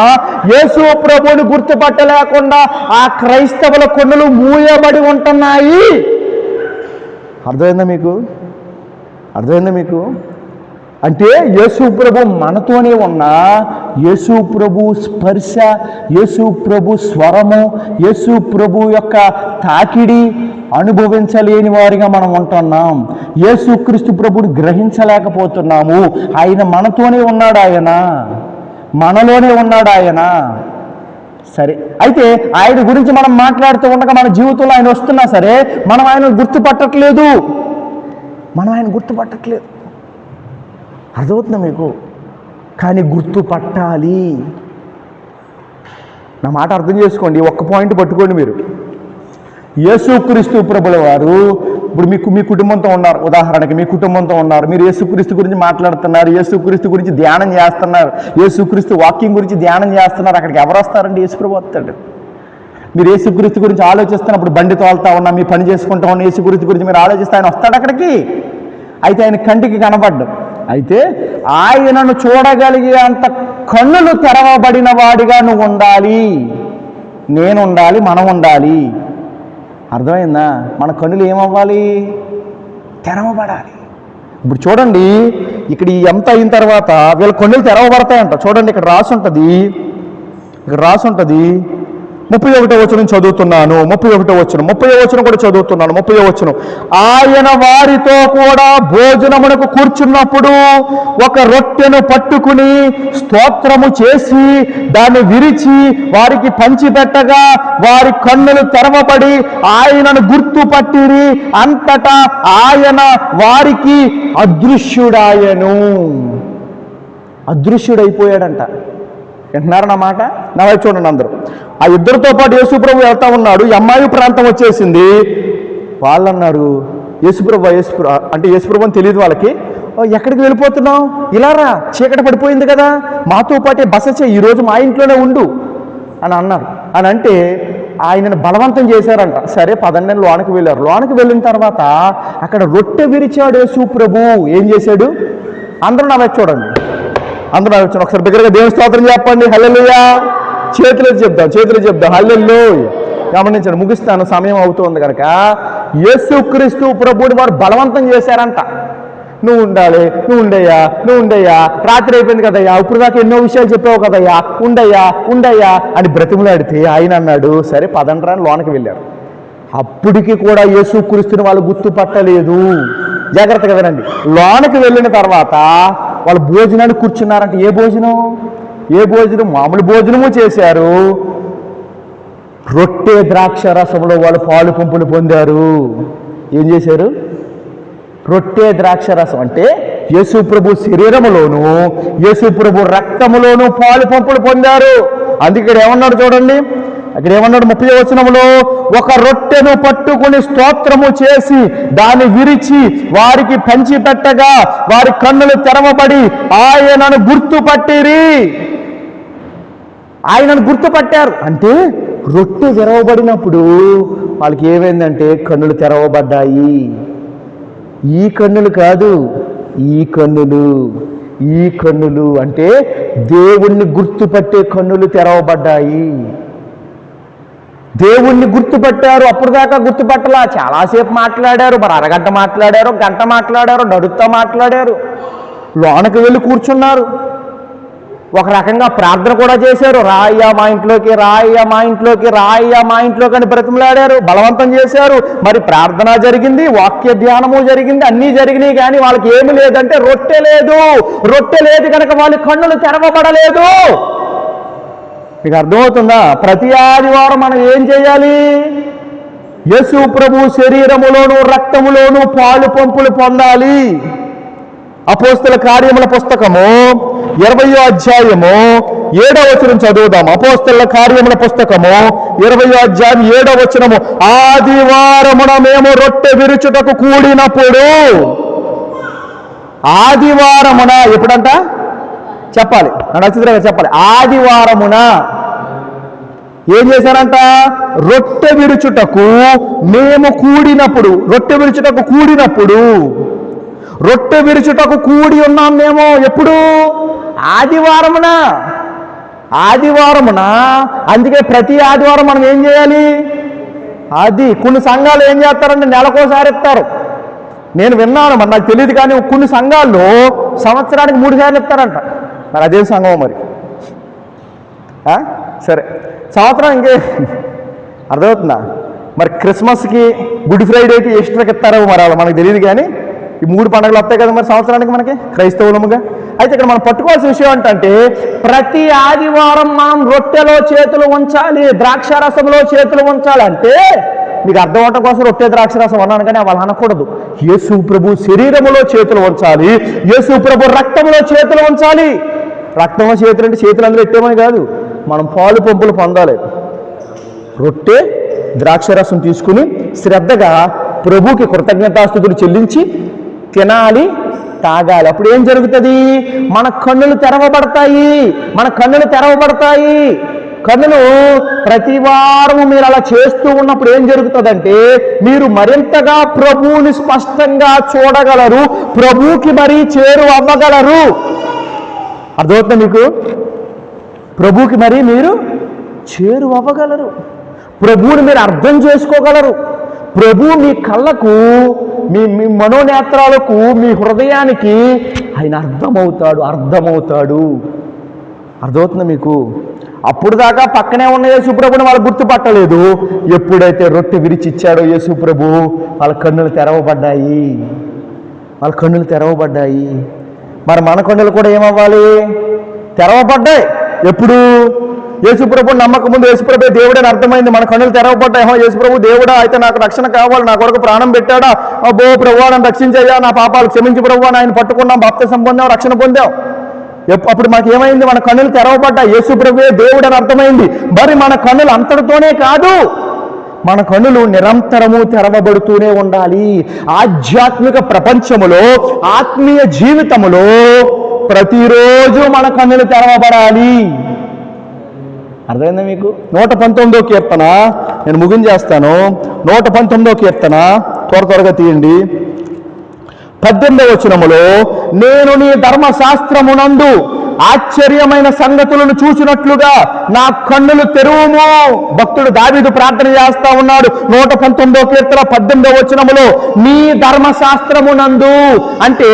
యేసు ప్రభుని గుర్తుపట్టలేకుండా ఆ క్రైస్తవుల కన్నులు మూయబడి ఉంటున్నాయి. అర్థమైందా మీకు? అంటే యేసు ప్రభు మనతోనే ఉన్నా యేసు ప్రభు స్పర్శ, యేసు ప్రభు స్వరము, యేసు ప్రభు యొక్క తాకిడి అనుభవించలేని వారిగా మనం ఉంటున్నాం. యేసుక్రీస్తు ప్రభుని గ్రహించలేకపోతున్నాము. ఆయన మనతోనే ఉన్నాడు, ఆయన మనలోనే ఉన్నాడు ఆయన. సరే, అయితే ఆయన గురించి మనం మాట్లాడుతూ ఉండగా మన జీవితంలో ఆయన వస్తున్నా సరే మనం ఆయన గుర్తుపట్టట్లేదు. అర్థమవుతుందా మీకు? కానీ గుర్తుపట్టాలి. నా మాట అర్థం చేసుకోండి, ఒక్క పాయింట్ పట్టుకోండి మీరు. యేసుక్రీస్తు ప్రభుల వారు ఇప్పుడు మీ కుటుంబంతో ఉన్నారు, ఉదాహరణకి మీ కుటుంబంతో ఉన్నారు, మీరు యేసుక్రీస్తు గురించి మాట్లాడుతున్నారు, యేసుక్రీస్తు గురించి ధ్యానం చేస్తున్నారు, యేసుక్రీస్తు వాక్యం గురించి ధ్యానం చేస్తున్నారు. అక్కడికి ఎవరు వస్తారండి? యేసు ప్రభు వస్తాడు. మీరు యేసుక్రీస్తు గురించి ఆలోచిస్తున్నప్పుడు బండి తోలుతా ఉన్నా, మీ పని చేసుకుంటా ఉన్న యేసుక్రీస్తు గురించి మీరు ఆలోచిస్తే ఆయన వస్తాడు అక్కడికి. అయితే ఆయన కంటికి కనబడ్డు. అయితే ఆయనను చూడగలిగే అంత కన్నులు తెరవబడిన వాడిగా నువ్వు ఉండాలి, నేను ఉండాలి, మనం ఉండాలి. అర్థమైందా? మన కన్నులు ఏమవ్వాలి? తెరవబడాలి. ఇప్పుడు చూడండి, ఇక్కడ ఎంత అయిన తర్వాత వీళ్ళ కన్నులు తెరవబడతాయంట. చూడండి, ఇక్కడ రాసి ఉంటుంది 31వ వచనం చదువుతున్నాను. 30వ వచనం కూడా చదువుతున్నాను. 30వ వచనం. ఆయన వారితో కూడా భోజనమునకు కూర్చున్నప్పుడు ఒక రొట్టెను పట్టుకుని స్తోత్రము చేసి దాన్ని విరిచి వారికి పంచిపెట్టగా వారి కన్నులు తెరవబడి ఆయనను గుర్తుపట్టిరి. అంతటా ఆయన వారికి అదృశ్యుడైపోయాడంట. వింటున్నారా నా మాట? నా వైపు చూడండి అందరూ. ఆ ఇద్దరితో పాటు యేసు ప్రభు వెళ్తా ఉన్నాడు. ఈ అమ్మాయి ప్రాంతం వచ్చేసింది. వాళ్ళు అన్నారు, యేసు ప్రభు అంటే యేసు ప్రభు అని తెలియదు వాళ్ళకి. ఎక్కడికి వెళ్ళిపోతున్నావు? ఇలా రా, చీకటి పడిపోయింది కదా, మాతో పాటే బస చేయి, ఈరోజు మా ఇంట్లోనే ఉండు అని అన్నారు. అని అంటే ఆయనను బలవంతం చేశారంట. సరే పదండి లోనికి వెళ్ళారు. లోనికి వెళ్ళిన తర్వాత అక్కడ రొట్టె విరిచాడు యేసు ప్రభు. ఏం చేశాడు? అందరూ నా వైపు చూడండి, అందరూ వచ్చాను. ఒకసారి దగ్గరగా దేవుని స్తోత్రం చెప్పండి. హల్లెలూయా. చేతులు చెప్దాం హల్లెలూయా. గమనించండి, ముగిస్తాను, సమయం అవుతుంది కనుక. యేసుక్రీస్తు ప్రభువుని వారు బలవంతం చేశారంట. నువ్వు ఉండయ్యా, రాత్రి అయిపోయింది కదయ్యా, ఇప్పుడు దాకా ఎన్నో విషయాలు చెప్పావు కదయ్యా, ఉండయ్యా అని బ్రతిమలాడితే ఆయన అన్నాడు, సరే పదండ్రా అని లోనికి వెళ్ళారు. అప్పటికి కూడా యేసుక్రీస్తుని వాళ్ళు గుర్తుపట్టలేదు. జాగ్రత్తగా వినండి. లోనికి వెళ్ళిన తర్వాత వాళ్ళు భోజనానికి కూర్చున్నారంటే ఏ భోజనం? మామూలు భోజనము చేశారు. రొట్టె ద్రాక్ష రసంలో వాళ్ళు పాలు పంపులు పొందారు. ఏం చేశారు? రొట్టె ద్రాక్ష రసం అంటే యేసు ప్రభు శరీరములోను యేసు ప్రభు రక్తములోను పాలు పంపులు పొందారు. అందుకే ఇక్కడ ఏమన్నాడు చూడండి, అక్కడ ఏమన్నాడు 30వ వచనంలో, ఒక రొట్టెను పట్టుకుని స్తోత్రము చేసి దాన్ని విరిచి వారికి పంచిపెట్టగా వారి కన్నులు తెరవబడి ఆయనను గుర్తుపట్టారు. అంటే రొట్టె తెరవబడినప్పుడు వాళ్ళకి ఏమైందంటే కన్నులు తెరవబడ్డాయి. ఈ కన్నులు కాదు, ఈ కన్నులు అంటే దేవుణ్ణి గుర్తుపట్టే కన్నులు తెరవబడ్డాయి. దేవుణ్ణి గుర్తుపట్టారు. అప్పుడు దాకా గుర్తుపట్టలా. చాలాసేపు మాట్లాడారు, మరి అరగంట మాట్లాడారు, గంట మాట్లాడారు, నడుస్తా మాట్లాడారు. లోనకి వెళ్ళి కూర్చున్నారు. ఒక రకంగా ప్రార్థన కూడా చేశారు. రాయ్యా మా ఇంట్లోకి, రాయ్యా మా ఇంట్లోకి, రాయ్యా మా ఇంట్లోకి అని బ్రతిమలాడారు, బలవంతం చేశారు. మరి ప్రార్థన జరిగింది, వాక్య ధ్యానము జరిగింది, అన్నీ జరిగినాయి. కానీ వాళ్ళకి ఏమి లేదంటే రొట్టె లేదు. రొట్టె లేదు కనుక వాళ్ళ కన్నులు తెరవబడలేదు. మీకు అర్థమవుతుందా? ప్రతి ఆదివారం మనం ఏం చేయాలి? యేసు ప్రభు శరీరములోను రక్తములోను పాలు పంపులు పొందాలి. అపోస్తల కార్యముల పుస్తకము 20వ అధ్యాయము 7వ వచనం చదువుదాం. అపోస్తల కార్యముల పుస్తకము 20వ అధ్యాయం 7వ వచనము. ఆదివారమున మేము రొట్టె విరుచుటకు కూడినప్పుడు. ఆదివారమున ఎప్పుడంట చెప్పాలి, నచ్చిద్రగా చెప్పాలి. ఆదివారమున ఏం చేశారంట? రొట్టె విరుచుటకు మేము కూడినప్పుడు. రొట్టె విరుచుటకు కూడినప్పుడు. రొట్టె విరుచుటకు కూడి ఉన్నాం మేము ఎప్పుడు? ఆదివారమున. ఆదివారమున. అందుకే ప్రతి ఆదివారం మనం ఏం చేయాలి? అది కొన్ని సంఘాలు ఏం చేస్తారంటే నెలకోసారి ఇస్తారు. నేను విన్నాను, మరి నాకు తెలియదు. కానీ కొన్ని సంఘాల్లో సంవత్సరానికి 3 సార్లు ఇస్తారంట. మరి అదే సంఘం మరి. సరే, సంవత్సరం ఇంకే అర్థమవుతుందా? మరి క్రిస్మస్కి, గుడ్ ఫ్రైడేకి ఎక్స్ట్రాకి ఇస్తారో మరి వాళ్ళు మనకు తెలియదు. కానీ ఈ 3 పండుగలు వస్తాయి కదా మరి సంవత్సరానికి మనకి క్రైస్తవులముగా. అయితే ఇక్కడ మనం పట్టుకోవాల్సిన విషయం ఏంటంటే ప్రతి ఆదివారం మనం రొట్టెలో చేతులు ఉంచాలి, ద్రాక్షారసంలో చేతులు ఉంచాలంటే మీకు అర్థం అవటం కోసం రొట్టె ద్రాక్షారసం అన్నాను. కానీ వాళ్ళు అనకూడదు. యేసు ప్రభు శరీరములో చేతులు ఉంచాలి, యేసు ప్రభు రక్తంలో చేతులు ఉంచాలి. రక్తంలో చేతులు అంటే చేతులు అందరూ ఎట్టేమని కాదు, మనం పాలు పంపులు పొందాలి. రొట్టె ద్రాక్షరసం తీసుకుని శ్రద్ధగా ప్రభుకి కృతజ్ఞతాస్తుతులు చెల్లించి తినాలి, తాగాలి. అప్పుడు ఏం జరుగుతుంది? మన కన్నులు తెరవబడతాయి. మన కన్నులు తెరవబడతాయి. కన్నులు ప్రతి వారము మీరు అలా చేస్తూ ఉన్నప్పుడు ఏం జరుగుతుందంటే మీరు మరింతగా ప్రభువుని స్పష్టంగా చూడగలరు, ప్రభువుకి మరీ చేరు అవ్వగలరు. అర్థమవుతుంది మీకు? ప్రభువుకి మరీ మీరు చేరు అవ్వగలరు, ప్రభువుని మీరు అర్థం చేసుకోగలరు. ప్రభు మీ కళ్ళకు, మీ మనోనేత్రాలకు, మీ హృదయానికి ఆయన అర్థమవుతాడు. అర్థమవుతుంది మీకు? అప్పుడు దాకా పక్కనే ఉన్న యేసుప్రభుని వాళ్ళు గుర్తుపట్టలేదు. ఎప్పుడైతే రొట్టె విరిచిచ్చాడో యేసుప్రభు, వాళ్ళ కన్నులు తెరవబడ్డాయి. మరి మన కన్నులు కూడా ఏమవ్వాలి? తెరవబడ్డాయి. ఎప్పుడు? యేసుప్రభు నమ్మకం ముందు యేసుప్రభు దేవుడని అర్థమైంది. మన కన్నులు తెరవబడ్డాయి. యేసుప్రభు దేవుడా, అయితే నాకు రక్షణ కావాలి, నా కొరకు ప్రాణం పెట్టాడా, అబ్బో ప్రభువా నన్ను రక్షించయ్యా, నా పాపాలు క్షమించి ప్రభువా, ఆయన పట్టుకున్నాం, బాప్తిసం పొందాం, రక్షణ పొందాం. అప్పుడు మనకి ఏమైంది? మన కన్నులు తెరవబడ్డాయి. యేసుప్రభువే దేవుడు అని అర్థమైంది. మరి మన కన్నులు అంతటితోనే కాదు, మన కన్నులు నిరంతరము తెరవబడుతూనే ఉండాలి. ఆధ్యాత్మిక ప్రపంచములో, ఆత్మీయ జీవితములో ప్రతిరోజు మన కన్నులు తెరవబడాలి. అర్థమైందా మీకు? 119వ కీర్తన, నేను ముగించేస్తాను. 119వ కీర్తన త్వరగా తీయండి. 18వ వచనములో, నేను నీ ధర్మశాస్త్రమునందు ఆశ్చర్యమైన సంగతులను చూసినట్లుగా నా కన్నులు తెరువుము. భక్తుడు దావీదు ప్రార్థన చేస్తా ఉన్నాడు. 119వ కీర్తన 18వ వచనములో నీ ధర్మశాస్త్రమునందు అంటే,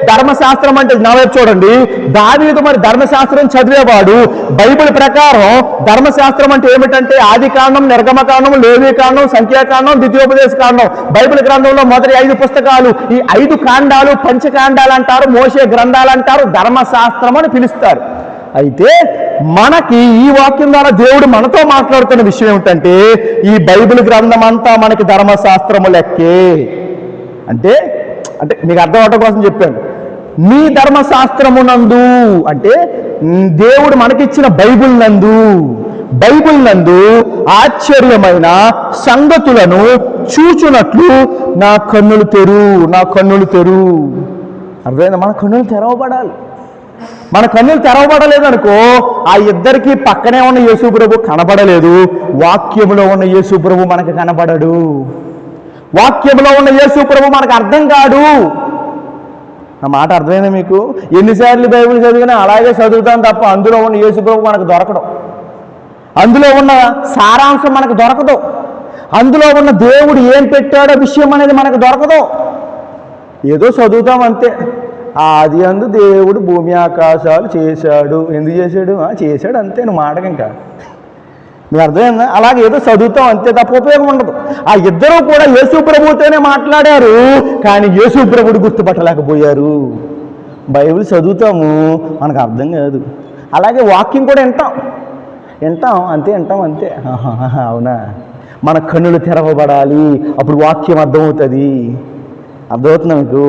ధర్మశాస్త్రం అంటే నవైపు చూడండి. దావీదు మరి ధర్మశాస్త్రం చదివేవాడు. బైబిల్ ప్రకారం ధర్మశాస్త్రం అంటే ఏమిటంటే ఆది కాండం, నిర్గమకాండం, లేవి కాండం, సంఖ్యాకాండం, ద్వితీయోపదేశ కాండం. బైబిల్ గ్రంథంలో మొదటి 5 పుస్తకాలు. ఈ 5 కాండాలు పంచకాండాలు అంటారు, మోషే గ్రంథాలు అంటారు, ధర్మశాస్త్రం అని పిలుస్తారు. అయితే మనకి ఈ వాక్యం ద్వారా దేవుడు మనతో మాట్లాడుతున్న విషయం ఏమిటంటే ఈ బైబిల్ గ్రంథం అంతా మనకి ధర్మశాస్త్రము లెక్కే. అంటే మీకు అర్థం అవడం కోసం చెప్పాను. నీ ధర్మశాస్త్రమునందు అంటే దేవుడు మనకిచ్చిన బైబిల్ నందు ఆశ్చర్యమైన సంగతులను చూచునట్లు నా కన్నులు తెరు. అర్థమైందా? మన కన్నులు తెరవబడాలి. మన కన్నులు తెరవబడలేదనుకో, ఆ ఇద్దరికి పక్కనే ఉన్న యేసుప్రభు కనబడలేదు, వాక్యములో ఉన్న యేసుప్రభు మనకు కనబడడు, వాక్యములో ఉన్న యేసుప్రభు మనకు అర్థం కాడు. నా మాట అర్థమైందా మీకు? ఎన్నిసార్లు బైబిల్ చదివినా అలాగే చదువుతాం తప్ప అందులో ఉన్న యేసుప్రభు మనకు దొరకడం, అందులో ఉన్న సారాంశం మనకు దొరకదు, అందులో ఉన్న దేవుడు ఏం పెట్టాడో విషయం అనేది మనకు దొరకదు. ఏదో చదువుతాం అంతే. ఆది అందు దేవుడు భూమి ఆకాశాలు చేశాడు. ఎందుకు చేశాడు? చేశాడు అంతే, నువ్వు మాటకి ఇంకా మీకు అర్థమైందా? అలాగే ఏదో చదువుతాం అంతే తప్ప ఉపయోగం ఉండదు. ఆ ఇద్దరూ కూడా యేసు ప్రభుతోనే మాట్లాడారు, కానీ యేసు ప్రభుడు గుర్తుపట్టలేకపోయారు. బైబిల్ చదువుతాము, మనకు అర్థం కాదు. అలాగే వాక్యం కూడా వింటాం అంతే. అవునా? మన కన్నులు తెరవబడాలి, అప్పుడు వాక్యం అర్థమవుతుంది. అర్థమవుతుందా మీకు?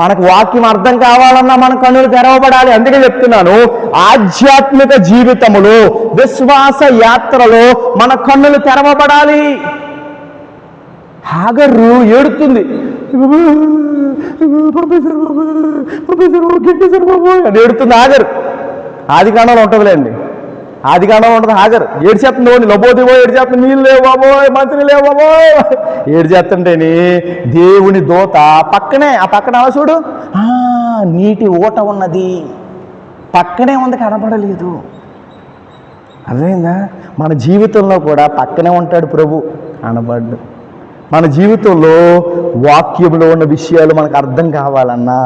మనకు వాక్యం అర్థం కావాలన్నా మన కన్నులు తెరవబడాలి. అందుకే చెప్తున్నాను, ఆధ్యాత్మిక జీవితములో, విశ్వాస యాత్రలో మన కన్నులు తెరవబడాలి. హాగరు ఏడుతుంది, అని ఏడుతుంది హాగరు. ఆది కాండంలో ఉంటుందిలేండి, ఆది కాండంలో ఉంటుంది. హాగరు ఏడ్చేస్తుంది, లబోదివో ఏడ్చేస్తుంది, నీళ్ళు లేవు బాబోయ్, మంత్రి లేవు బాబోయ్ ఏడ్చేస్తుంటేని దేవుని దూత పక్కనే, ఆ పక్కన చూడు నీటి ఊట ఉన్నది, పక్కనే ఉంది, కనపడలేదు. అర్థమైందా? మన జీవితంలో కూడా పక్కనే ఉంటాడు ప్రభు, కనపడ్డు. మన జీవితంలో వాక్యంలో ఉన్న విషయాలు మనకు అర్థం కావాలన్నా,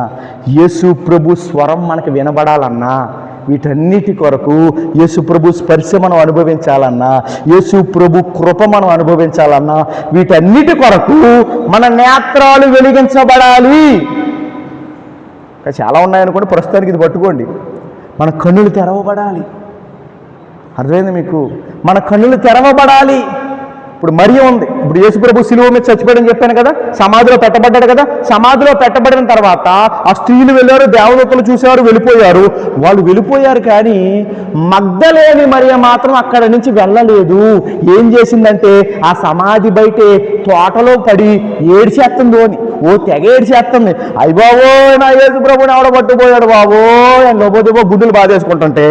యేసు ప్రభు స్వరం మనకు వినబడాలన్నా, వీటన్నిటి కొరకు యేసు ప్రభు స్పర్శ మనం అనుభవించాలన్నా, యేసు ప్రభు కృప మనం అనుభవించాలన్నా, వీటన్నిటి కొరకు మన నేత్రాలు వెలిగించబడాలి. చాలా ఉన్నాయనుకోండి, ప్రస్తుతానికి ఇది పట్టుకోండి. మన కన్నులు తెరవబడాలి. అర్థమైంది మీకు? మన కన్నులు తెరవబడాలి. ఇప్పుడు మరియ ఉంది, ఇప్పుడు యేసు ప్రభు శిలువ మీద చచ్చిపోయాడని చెప్పాను కదా, సమాధిలో పెట్టబడ్డాడు కదా. సమాధిలో పెట్టబడిన తర్వాత ఆ స్త్రీలు వెళ్ళారు, దేవదూతలు చూశారు, వెళ్ళిపోయారు. వాళ్ళు వెళ్ళిపోయారు, కానీ మగ్దలేని మరియ మాత్రం అక్కడ నుంచి వెళ్ళలేదు. ఏం చేసిందంటే ఆ సమాధి బయటే తోటలో పడి ఏడ్చేస్తుంది. తెగ ఏడ్చేస్తుంది. అయ్య బాబో, నా యేసు ప్రభుని ఆవిడ పట్టుపోయాడు బాబో అని లోబోదేవో గుడ్డులు బాధేసుకుంటుంటే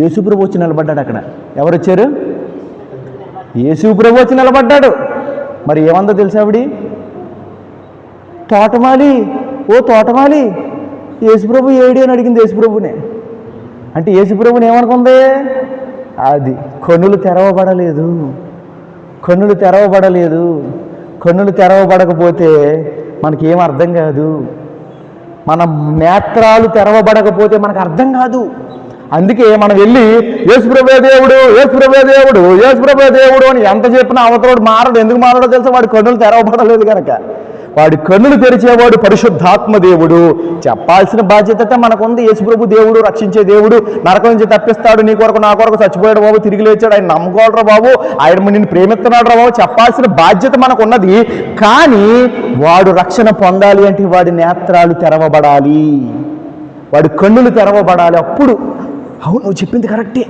యేసు ప్రభు వచ్చి నిలబడ్డాడు అక్కడ. ఎవరు వచ్చారు? యేసు ప్రభు వచ్చి నిలబడ్డాడు. మరి ఏమందో తెలుసా ఆవిడ? తోటమాలి, తోటమాలి, యేసు ప్రభు ఏడి అని అడిగింది యేసు ప్రభునే. అంటే యేసు ప్రభుని ఏమనుకుంది? అది కన్నులు తెరవబడలేదు. కన్నులు తెరవబడకపోతే మనకేం అర్థం కాదు. మన నేత్రాలు తెరవబడకపోతే మనకు అర్థం కాదు. అందుకే మనం వెళ్ళి యేసుప్రభువే దేవుడు అని ఎంత చెప్పినా అవతలోడు మారడు. ఎందుకు మారడో తెలుసా? వాడి కన్నులు తెరవబడలేదు కనుక. వాడి కన్నులు తెరిచేవాడు పరిశుద్ధాత్మ దేవుడు. చెప్పాల్సిన బాధ్యత మనకుంది. యేసుప్రభు దేవుడు, రక్షించే దేవుడు, నరకం నుంచి తప్పిస్తాడు, నీ కొరకు నా కొరకు చచ్చిపోయాడు బాబు, తిరిగి లేచాడు, ఆయన నమ్ముకోవడరా బాబు, ఆయన నిన్ను ప్రేమిస్తున్నాడు రా బాబు, చెప్పాల్సిన బాధ్యత మనకున్నది. కానీ వాడు రక్షణ పొందాలి అంటే వాడి నేత్రాలు తెరవబడాలి, వాడి కన్నులు తెరవబడాలి. అప్పుడు అవును, నువ్వు చెప్పింది కరెక్టే.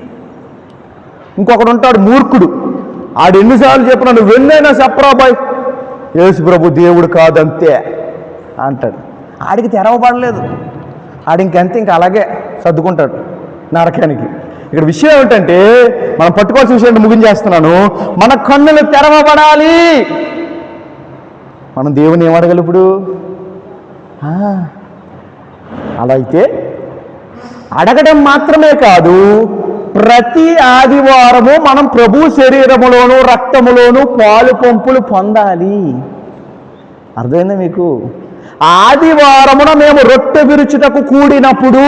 ఇంకొకడు ఉంటాడు మూర్ఖుడు, ఆడు ఎన్నిసార్లు చెప్పినా నువ్వు ఎన్నైనా చెప్పరా బాయ్, యేసు ప్రభు దేవుడు కాదంతే అంటాడు. ఆడికి తెరవబడలేదు, ఆడి ఇంక అలాగే సర్దుకుంటాడు నరకానికి. ఇక్కడ విషయం ఏమిటంటే, మనం పట్టుకోవాల్సిన విషయం ముగించేస్తున్నాను. మన కన్నులు తెరవబడాలి. మనం దేవుని ఏమడగలి ఇప్పుడు? అలా అయితే అడగడం మాత్రమే కాదు, ప్రతి ఆదివారము మనం ప్రభు శరీరములోను రక్తములోను పాలు పంపులు పొందాలి. అర్థమైందా మీకు? ఆదివారమున మేము రొట్టె విరుచుటకు కూడినప్పుడు,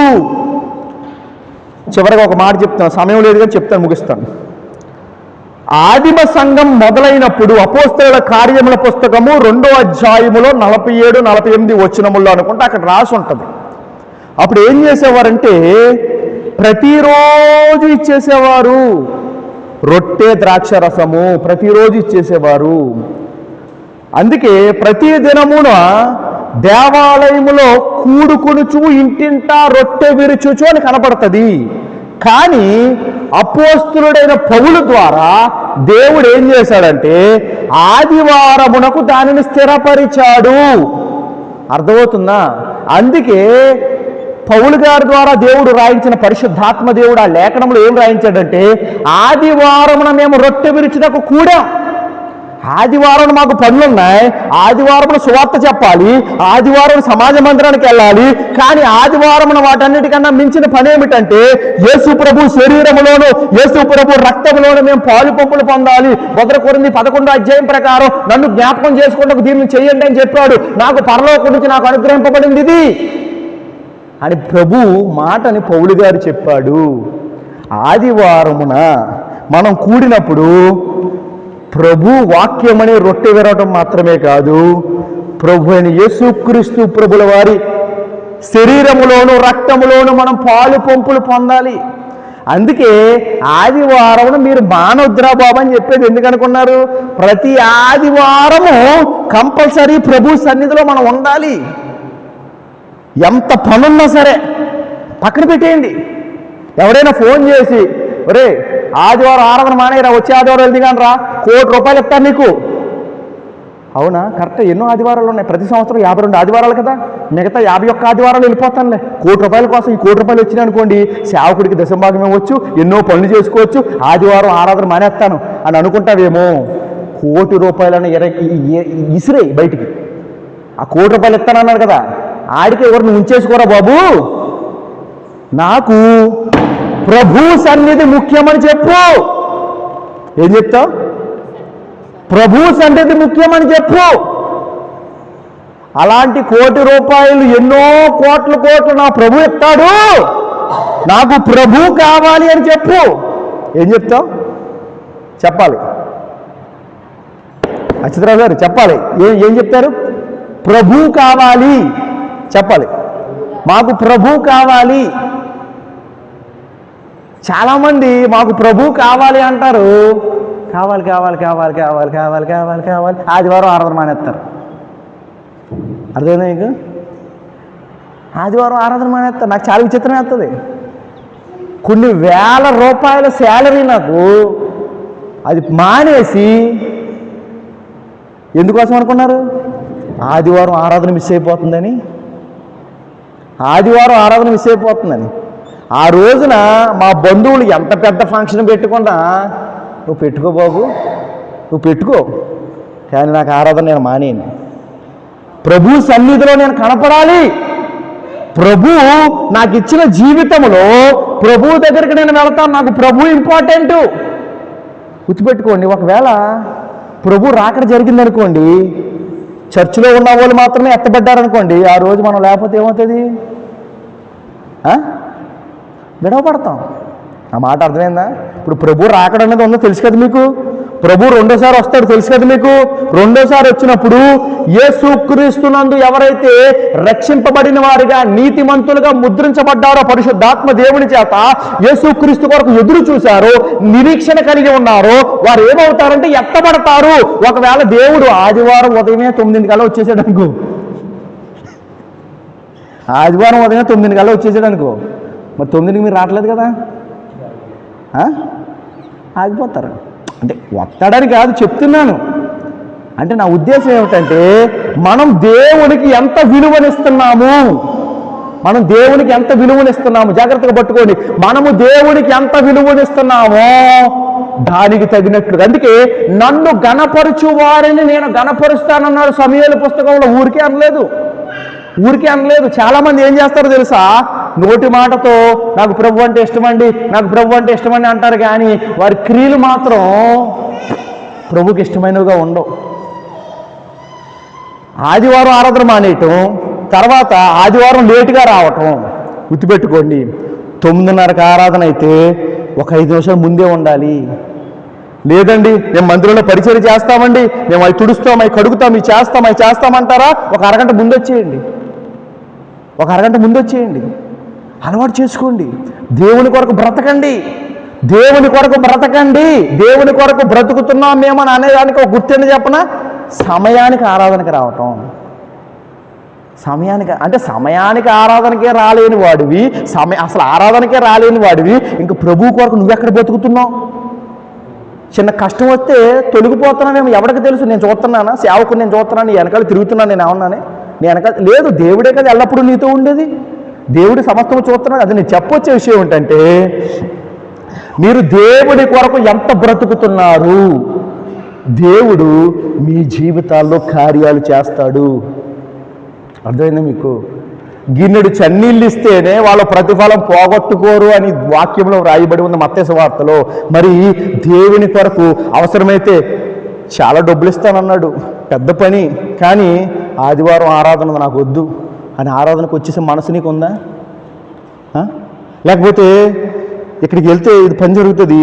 చివరిగా ఒక మాట చెప్తాను, సమయం లేదు కానీ చెప్తాను, ముగిస్తాను. ఆదిమ సంఘం మొదలైనప్పుడు అపోస్తలుల కార్యముల పుస్తకము 2వ అధ్యాయములో 47-48 వచనముల్లో అనుకుంటే అక్కడ రాసి ఉంటుంది. అప్పుడు ఏం చేసేవారంటే ప్రతిరోజు ఇచ్చేసేవారు. రొట్టె ద్రాక్ష రసము ప్రతిరోజు ఇచ్చేసేవారు. అందుకే ప్రతి దినమున దేవాలయములో కూడుకునుచు ఇంటింటా రొట్టె విరుచుచు అని కనపడుతుంది. కానీ అపోస్తలుడైన పౌలు ద్వారా దేవుడు ఏం చేశాడంటే ఆదివారమునకు దానిని స్థిరపరిచాడు. అర్థమవుతుందా? అందుకే పౌలు గారి ద్వారా దేవుడు రాయించిన పరిశుద్ధాత్మ దేవుడు ఆ లేఖనంలో ఏం రాయించాడంటే ఆదివారమున మేము రొట్టె విరుచుటకు కూడా. ఆదివారం మాకు పనులున్నాయి, ఆదివారం సువార్త చెప్పాలి, ఆదివారం సమాజ మందిరానికి వెళ్ళాలి. కానీ ఆదివారం వాటన్నిటికన్నా మించిన పని ఏమిటంటే యేసు ప్రభు శరీరములోను యేసు ప్రభు రక్తంలోను మేము పాలు పంపులు పొందాలి. 1 కొరింథీ 11 అధ్యాయం ప్రకారం నన్ను జ్ఞాపకం చేసుకుంటూ దీన్ని చెయ్యండి అని చెప్పాడు. నాకు పరలోకం నుంచి నాకు అనుగ్రహింపబడింది ఇది అని ప్రభు మాటని పౌలు గారు చెప్పాడు. ఆదివారమున మనం కూడినప్పుడు ప్రభు వాక్యమని రొట్టె విరవటం మాత్రమే కాదు, ప్రభు అయిన యేసుక్రీస్తు ప్రభుల వారి శరీరములోను రక్తములోను మనం పాలు పంపులు పొందాలి. అందుకే ఆదివారం మీరు మానవద్రా బాబు అని చెప్పేది ఎందుకనుకున్నారు? ప్రతి ఆదివారము కంపల్సరీ ప్రభు సన్నిధిలో మనం ఉండాలి. ఎంత పనున్నా సరే పక్కన పెట్టేయండి. ఎవరైనా ఫోన్ చేసి ఒరే ఆదివారం ఆరాధన మానేరా, వచ్చే ఆదివారం వెళ్తే కానీ రా, ₹1,00,00,000 ఇస్తాను నీకు. అవునా? కరెక్ట్. ఎన్నో ఆదివారాలు ఉన్నాయి, ప్రతి సంవత్సరం 52 ఆదివారాలు కదా, మిగతా 51 ఆదివారాలు వెళ్ళిపోతానులే. ₹1,00,00,000 కోసం ఈ ₹1,00,00,000 వచ్చినాయి అనుకోండి, సేవకుడికి దశంభాగం ఇవ్వచ్చు, ఎన్నో పనులు చేసుకోవచ్చు, ఆదివారం ఆరాధన మానేస్తాను అని అనుకుంటావేమో. ₹1,00,00,000 ఇసిరే బయటికి. ఆ ₹1,00,00,000 ఇస్తానన్నాడు కదా, ఆడికి ఎవరిని ఉంచేసుకోరా బాబు, నాకు ప్రభు సన్నిధి ముఖ్యమని చెప్పు. ఏం చెప్తావు? ప్రభు సన్నిధి ముఖ్యమని చెప్పు. అలాంటి ₹1,00,00,000 ఎన్నో కోట్లు నా ప్రభు ఇస్తాడు, నాకు ప్రభు కావాలి అని చెప్పు. ఏం చెప్తావు? చెప్పాలి. అచ్యుతరావు గారు చెప్పాలి. ఏం చెప్తారు? ప్రభు కావాలి చెప్పాలి. మాకు ప్రభు కావాలి. చాలామంది మాకు ప్రభు కావాలి అంటారు, కావాలి కావాలి కావాలి కావాలి కావాలి కావాలి కావాలి ఆదివారం ఆరాధన మానేస్తారు. అర్థమైందా మీకు? ఆదివారం ఆరాధన మానేస్తారు. నాకు చాలా విచిత్రం వేస్తుంది. కొన్ని వేల రూపాయల శాలరీ నాకు, అది మానేసి ఎందుకోసం అనుకున్నారు? ఆదివారం ఆరాధన మిస్ అయిపోతుందని. ఆదివారం ఆరాధన మిస్ అయిపోతుందని. ఆ రోజున మా బంధువులు ఎంత పెద్ద ఫంక్షన్ పెట్టుకున్నా, నువ్వు పెట్టుకో బాబు, నువ్వు పెట్టుకో, కానీ నాకు ఆరాధన నేను మానేను. ప్రభు సన్నిధిలో నేను కనపడాలి. ప్రభు నాకు ఇచ్చిన జీవితంలో ప్రభు దగ్గరికి నేను వెళ్తాను. నాకు ప్రభు ఇంపార్టెంట్. గుర్తుపెట్టుకోండి, ఒకవేళ ప్రభు రాకడ జరిగిందనుకోండి, చర్చిలో ఉన్న వాళ్ళు మాత్రమే ఎత్తబడ్డారనుకోండి, ఆ రోజు మనం లేకపోతే ఏమవుతుంది? విడవపడతాం. ఆ మాట అర్థమైందా? ఇప్పుడు ప్రభు రాకడ అనేది ఉందో తెలుసు కదా మీకు. ప్రభు రెండోసారి వస్తాడు తెలుసు కదా మీకు. రెండోసారి వచ్చినప్పుడు యేసుక్రీస్తునందు ఎవరైతే రక్షింపబడిన వారిగా నీతిమంతులుగా ముద్రించబడ్డారో పరిశుద్ధాత్మ దేవుని చేత, యేసుక్రీస్తు కొరకు ఎదురు చూశారో, నిరీక్షణ కలిగి ఉన్నారో, వారు ఏమవుతారంటే ఎత్తబడతారు. ఒకవేళ దేవుడు ఆదివారం ఉదయమే 9 వచ్చేసాడు అనుకో, ఆదివారం ఉదయం 9 వచ్చేసాడు అనుకో, మరి 9కి మీరు రావట్లేదు కదా, ఆగిపోతారు. అంటే వస్తాడని కాదు చెప్తున్నాను. అంటే నా ఉద్దేశం ఏమిటంటే, మనం దేవునికి ఎంత విలువనిస్తున్నాము, మనం దేవునికి ఎంత విలువనిస్తున్నాము, జాగ్రత్తగా పట్టుకోండి. మనము దేవునికి ఎంత విలువనిస్తున్నామో దానికి తగినట్లు. అందుకే నన్ను గణపరచు వారిని నేను గణపరుస్తానన్నాడు సమూయేలు పుస్తకంలో. ఊరికే అనలేదు. చాలామంది ఏం చేస్తారో తెలుసా? నోటి మాటతో నాకు ప్రభు అంటే ఇష్టమండి, నాకు ప్రభు అంటే ఇష్టమండి అంటారు, కానీ వారి క్రియలు మాత్రం ప్రభుకి ఇష్టమైనవిగా ఉండవు. ఆదివారం ఆరాధన మానేయటం, తర్వాత ఆదివారం లేటుగా రావటం. గుర్తుపెట్టుకోండి, 9:30కి ఆరాధన అయితే ఒక 5 నిమిషాలు ముందే ఉండాలి. లేదండి మేము మందిరంలో పరిచయం చేస్తామండి, మేము అవి తుడుస్తాం, అవి కడుగుతాం, ఇవి చేస్తామంటారా? ఒక అరగంట ముందు వచ్చేయండి. అలవాటు చేసుకోండి. దేవుని కొరకు బ్రతకండి. దేవుని కొరకు బ్రతుకుతున్నాం మేమని అనేదానికి ఒక గుర్తెందు చెప్పనా? సమయానికి ఆరాధనకి రావటం. సమయానికి ఆరాధనకే రాలేని వాడివి, అసలు ఆరాధనకే రాలేని వాడివి, ఇంక ప్రభు కొరకు నువ్వెక్కడ బ్రతుకుతున్నావు? చిన్న కష్టం వస్తే తొలగిపోతున్నానేమో ఎవరికి తెలుసు? నేను చూస్తున్నానా? సేవకుని నేను చూస్తున్నాను, నీ వెనకాల తిరుగుతున్నాను, నేను ఏమన్నానే? నీ వెనకాల లేదు, దేవుడే కదా ఎల్లప్పుడూ నీతో ఉండేది. దేవుడి సమస్తము చూస్తున్నాడు. అది నేను చెప్పొచ్చే విషయం ఏంటంటే, మీరు దేవుడి కొరకు ఎంత బ్రతుకుతున్నారు, దేవుడు మీ జీవితాల్లో కార్యాలు చేస్తాడు. అర్థమైందా మీకు? గిన్నెడు చన్నీళ్ళు ఇస్తేనే వాళ్ళ ప్రతిఫలం పోగొట్టుకోరు అని వాక్యంలో రాయబడి ఉంది మత్తయి సువార్తలో. మరి దేవుని కొరకు అవసరమైతే చాలా డబ్బులు ఇస్తానన్నాడు, పెద్ద పని. కానీ ఆదివారం ఆరాధన నాకు వద్దు అని ఆరాధనకు వచ్చేసే మనసు నీకు ఉందా? లేకపోతే ఇక్కడికి వెళ్తే ఇది పని జరుగుతుంది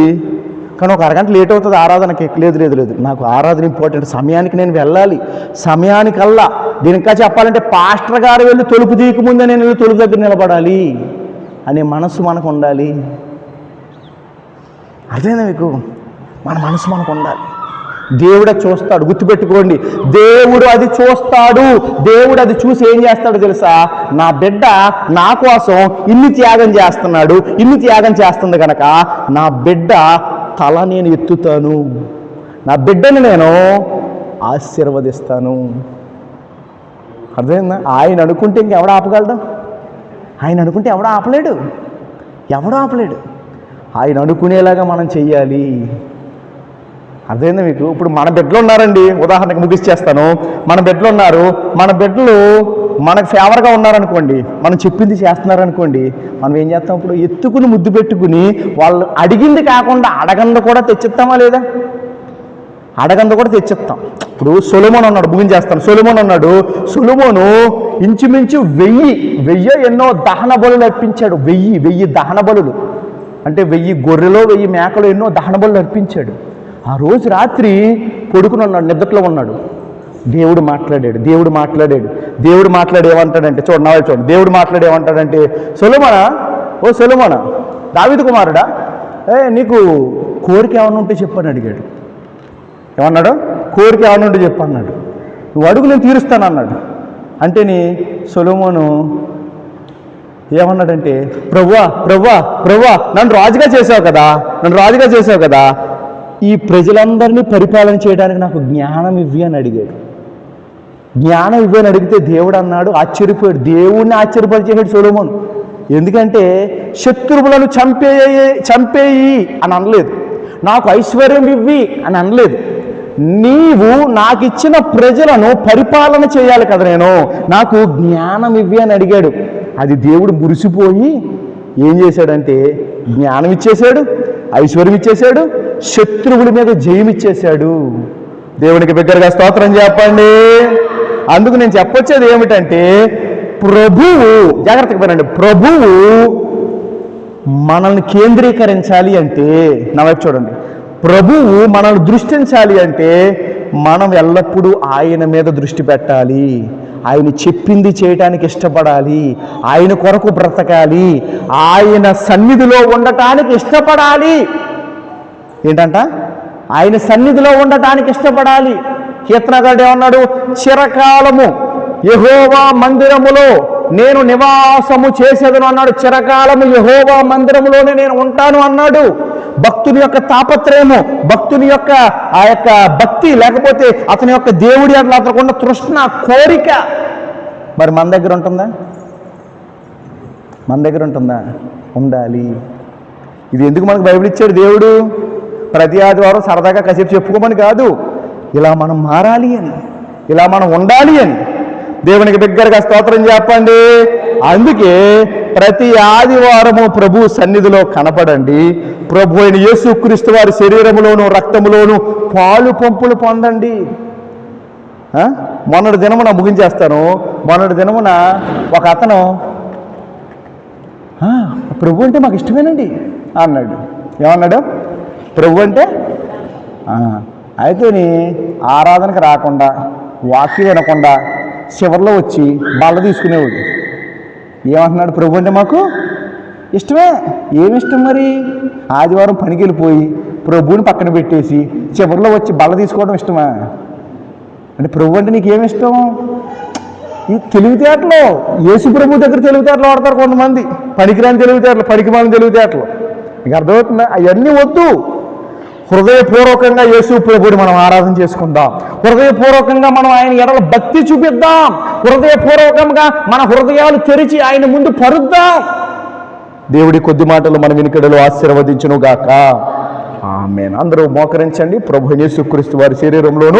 కానీ ఒక అరగంట లేట్ అవుతుంది ఆరాధనకి, లేదు లేదు లేదు నాకు ఆరాధన ఇంపార్టెంట్, సమయానికి నేను వెళ్ళాలి, సమయానికల్లా. దీని ఇంకా చెప్పాలంటే పాస్టర్ గారు వెళ్ళి తలుపు తీయకముందే నేను వెళ్ళి తలుపు దగ్గర నిలబడాలి అనే మనసు మనకు ఉండాలి. అర్థమైందా మీకు? మన మనసు మనకు ఉండాలి. దేవుడు అది చూస్తాడు, గుర్తుపెట్టుకోండి. దేవుడు అది చూస్తాడు. దేవుడు అది చూసి ఏం చేస్తాడో తెలుసా? నా బిడ్డ నా కోసం ఇన్ని త్యాగం చేస్తున్నాడు, ఇన్ని త్యాగం చేస్తుంది కనుక నా బిడ్డ తల నేను ఎత్తుతాను, నా బిడ్డని నేను ఆశీర్వదిస్తాను. అర్థమైందా? ఆయన అనుకుంటే ఇంకెవడ ఆపగలడు? ఆయన అనుకుంటే ఎవడ ఆపలేడు, ఎవడో ఆపలేడు. ఆయన అనుకునేలాగా మనం చెయ్యాలి. అర్థమైందా మీకు? ఇప్పుడు మన బిడ్డలు ఉన్నారండి, ఉదాహరణకు ముగిచ్చేస్తాను. మన బిడ్డలు ఉన్నారు, మన బిడ్డలు మనకు ఫేవర్గా ఉన్నారనుకోండి, మనం చెప్పింది చేస్తున్నారనుకోండి, మనం ఏం చేస్తాం? ఇప్పుడు ఎత్తుకుని ముద్దు పెట్టుకుని వాళ్ళు అడిగింది కాకుండా అడగంది కూడా తెచ్చిస్తామా లేదా? అడగంది కూడా తెచ్చిస్తాం. ఇప్పుడు సొలొమోను ఉన్నాడు, ముగించేస్తాను. సొలొమోను ఉన్నాడు. సొలొమోను ఇంచుమించు 1000 ఎన్నో దహన బలులు అర్పించాడు. 1000 దహన బలులు అంటే 1000 గొర్రెలో 1000 మేకలు ఎన్నో దహన బలులు అర్పించాడు. ఆ రోజు రాత్రి పడుకుని ఉన్నాడు, నిద్రలో ఉన్నాడు. దేవుడు మాట్లాడాడు. దేవుడు మాట్లాడి ఏమంటాడంటే, చూడండి దేవుడు మాట్లాడి ఏమంటాడంటే, సొలొమోనా, ఓ సొలొమోనా, దావీదు కుమారుడా, నీకు కోరిక ఏమన్నా ఉంటే చెప్పని అడిగాడు. ఏమన్నాడు? కోరిక ఏమన్నా ఉంటే చెప్పన్నాడు. నువ్వు అడుగు, నేను తీరుస్తాను అన్నాడు. అంటేని సొలొమోను ఏమన్నాడంటే, ప్రభువా నన్ను రాజుగా చేసావు కదా, ఈ ప్రజలందరినీ పరిపాలన చేయడానికి నాకు జ్ఞానం ఇవ్వి అని అడిగాడు. జ్ఞానం ఇవ్వి అని అడిగితే దేవుడు అన్నాడు, ఆశ్చర్యపోయాడు. దేవుడిని ఆశ్చర్యపరిచేసాడు సొలొమోను. ఎందుకంటే శత్రువులను చంపేయి అని అనలేదు, నాకు ఐశ్వర్యం ఇవ్వి అని అనలేదు. నీవు నాకు ఇచ్చిన ప్రజలను పరిపాలన చేయాలి కదా, నేను నాకు జ్ఞానం ఇవ్వి అని అడిగాడు. అది దేవుడు మురిసిపోయి ఏం చేశాడంటే జ్ఞానం ఇచ్చేశాడు, ఐశ్వర్యం ఇచ్చేశాడు, శత్రువుల మీద జయం ఇచ్చేశాడు. దేవునికి బిగ్గరగా స్తోత్రం చెప్పండి. అందుకు నేను చెప్పొచ్చేది ఏమిటంటే, ప్రభువు, జాగ్రత్తగా వినండి, ప్రభువు మనల్ని కేంద్రీకరించాలి అంటే, నా వైపు చూడండి, ప్రభువు మనల్ని దృష్టించాలి అంటే మనం ఎల్లప్పుడూ ఆయన మీద దృష్టి పెట్టాలి, ఆయన చెప్పింది చేయటానికి ఇష్టపడాలి, ఆయన కొరకు బ్రతకాలి, ఆయన సన్నిధిలో ఉండటానికి ఇష్టపడాలి. ఏంటంట? ఆయన సన్నిధిలో ఉండటానికి ఇష్టపడాలి. కీర్తనగాడు ఏమన్నాడు? చిరకాలము యెహోవా మందిరములో నేను నివాసము చేసేదను అన్నాడు. చిరకాలము యెహోవా మందిరములోనే నేను ఉంటాను అన్నాడు. భక్తుని యొక్క తాపత్రయము, భక్తుని యొక్క ఆ యొక్క భక్తి, లేకపోతే అతని యొక్క దేవుడి అట్లా అతనుకున్న తృష్ణ, కోరిక మరి మన దగ్గర ఉంటుందా? ఉండాలి. ఇది ఎందుకు మనకు బైబిల్ ఇచ్చాడు దేవుడు? ప్రతి ఆదివారం సరదాగా కాసేపు చెప్పుకోమని కాదు, ఇలా మనం మారాలి అని, ఇలా మనం ఉండాలి అని. దేవునికి దగ్గరగా స్తోత్రం చెప్పండి. అందుకే ప్రతి ఆదివారము ప్రభు సన్నిధిలో కనపడండి. ప్రభు అయిన యేసుక్రీస్తు వారి శరీరములోను రక్తములోను పాలు పంపులు పొందండి. మొన్నటి దినమున ముగించేస్తాను. మొన్నటి దినమున ఒక అతను ప్రభు అంటే మాకు ఇష్టమేనండి అన్నాడు. ఏమన్నాడు? ప్రభు అంటే అయితే ఆరాధనకు రాకుండా, వాక్యం వినకుండా చివరిలో వచ్చి బల్ల తీసుకునేవాడు. ఏమంటున్నాడు? ప్రభు అంటే మాకు ఇష్టమే. ఏమిష్టం మరి? ఆదివారం పనికి వెళ్ళిపోయి ప్రభువుని పక్కన పెట్టేసి చివరిలో వచ్చి బల్ల తీసుకోవడం ఇష్టమా? అంటే ప్రభు అంటే నీకేమిష్టం? ఈ తెలివితేటలు, యేసు ప్రభు దగ్గర తెలివితేటలు వాడతారు కొంతమంది, పనికిరాని తెలివితేటలు, పనికిమాలిన తెలివితేటలు. నీకు అర్థమవుతుందా? అవన్నీ వద్దు. హృదయపూర్వకంగా యేసు ప్రభువుని మనం ఆరాధన చేసుకుందాం. హృదయపూర్వకంగా మనం ఆయన ఎడల భక్తి చూపిద్దాం. హృదయపూర్వకంగా మన హృదయాలు తెరిచి ఆయన ముందు పరుద్దాం. దేవుడి కొద్ది మాటలు మన వినికిడిలో ఆశీర్వదించును గాక. ఆమేన్. అందరూ మోకరించండి. ప్రభు యేసుక్రీస్తు వారి శరీరంలోను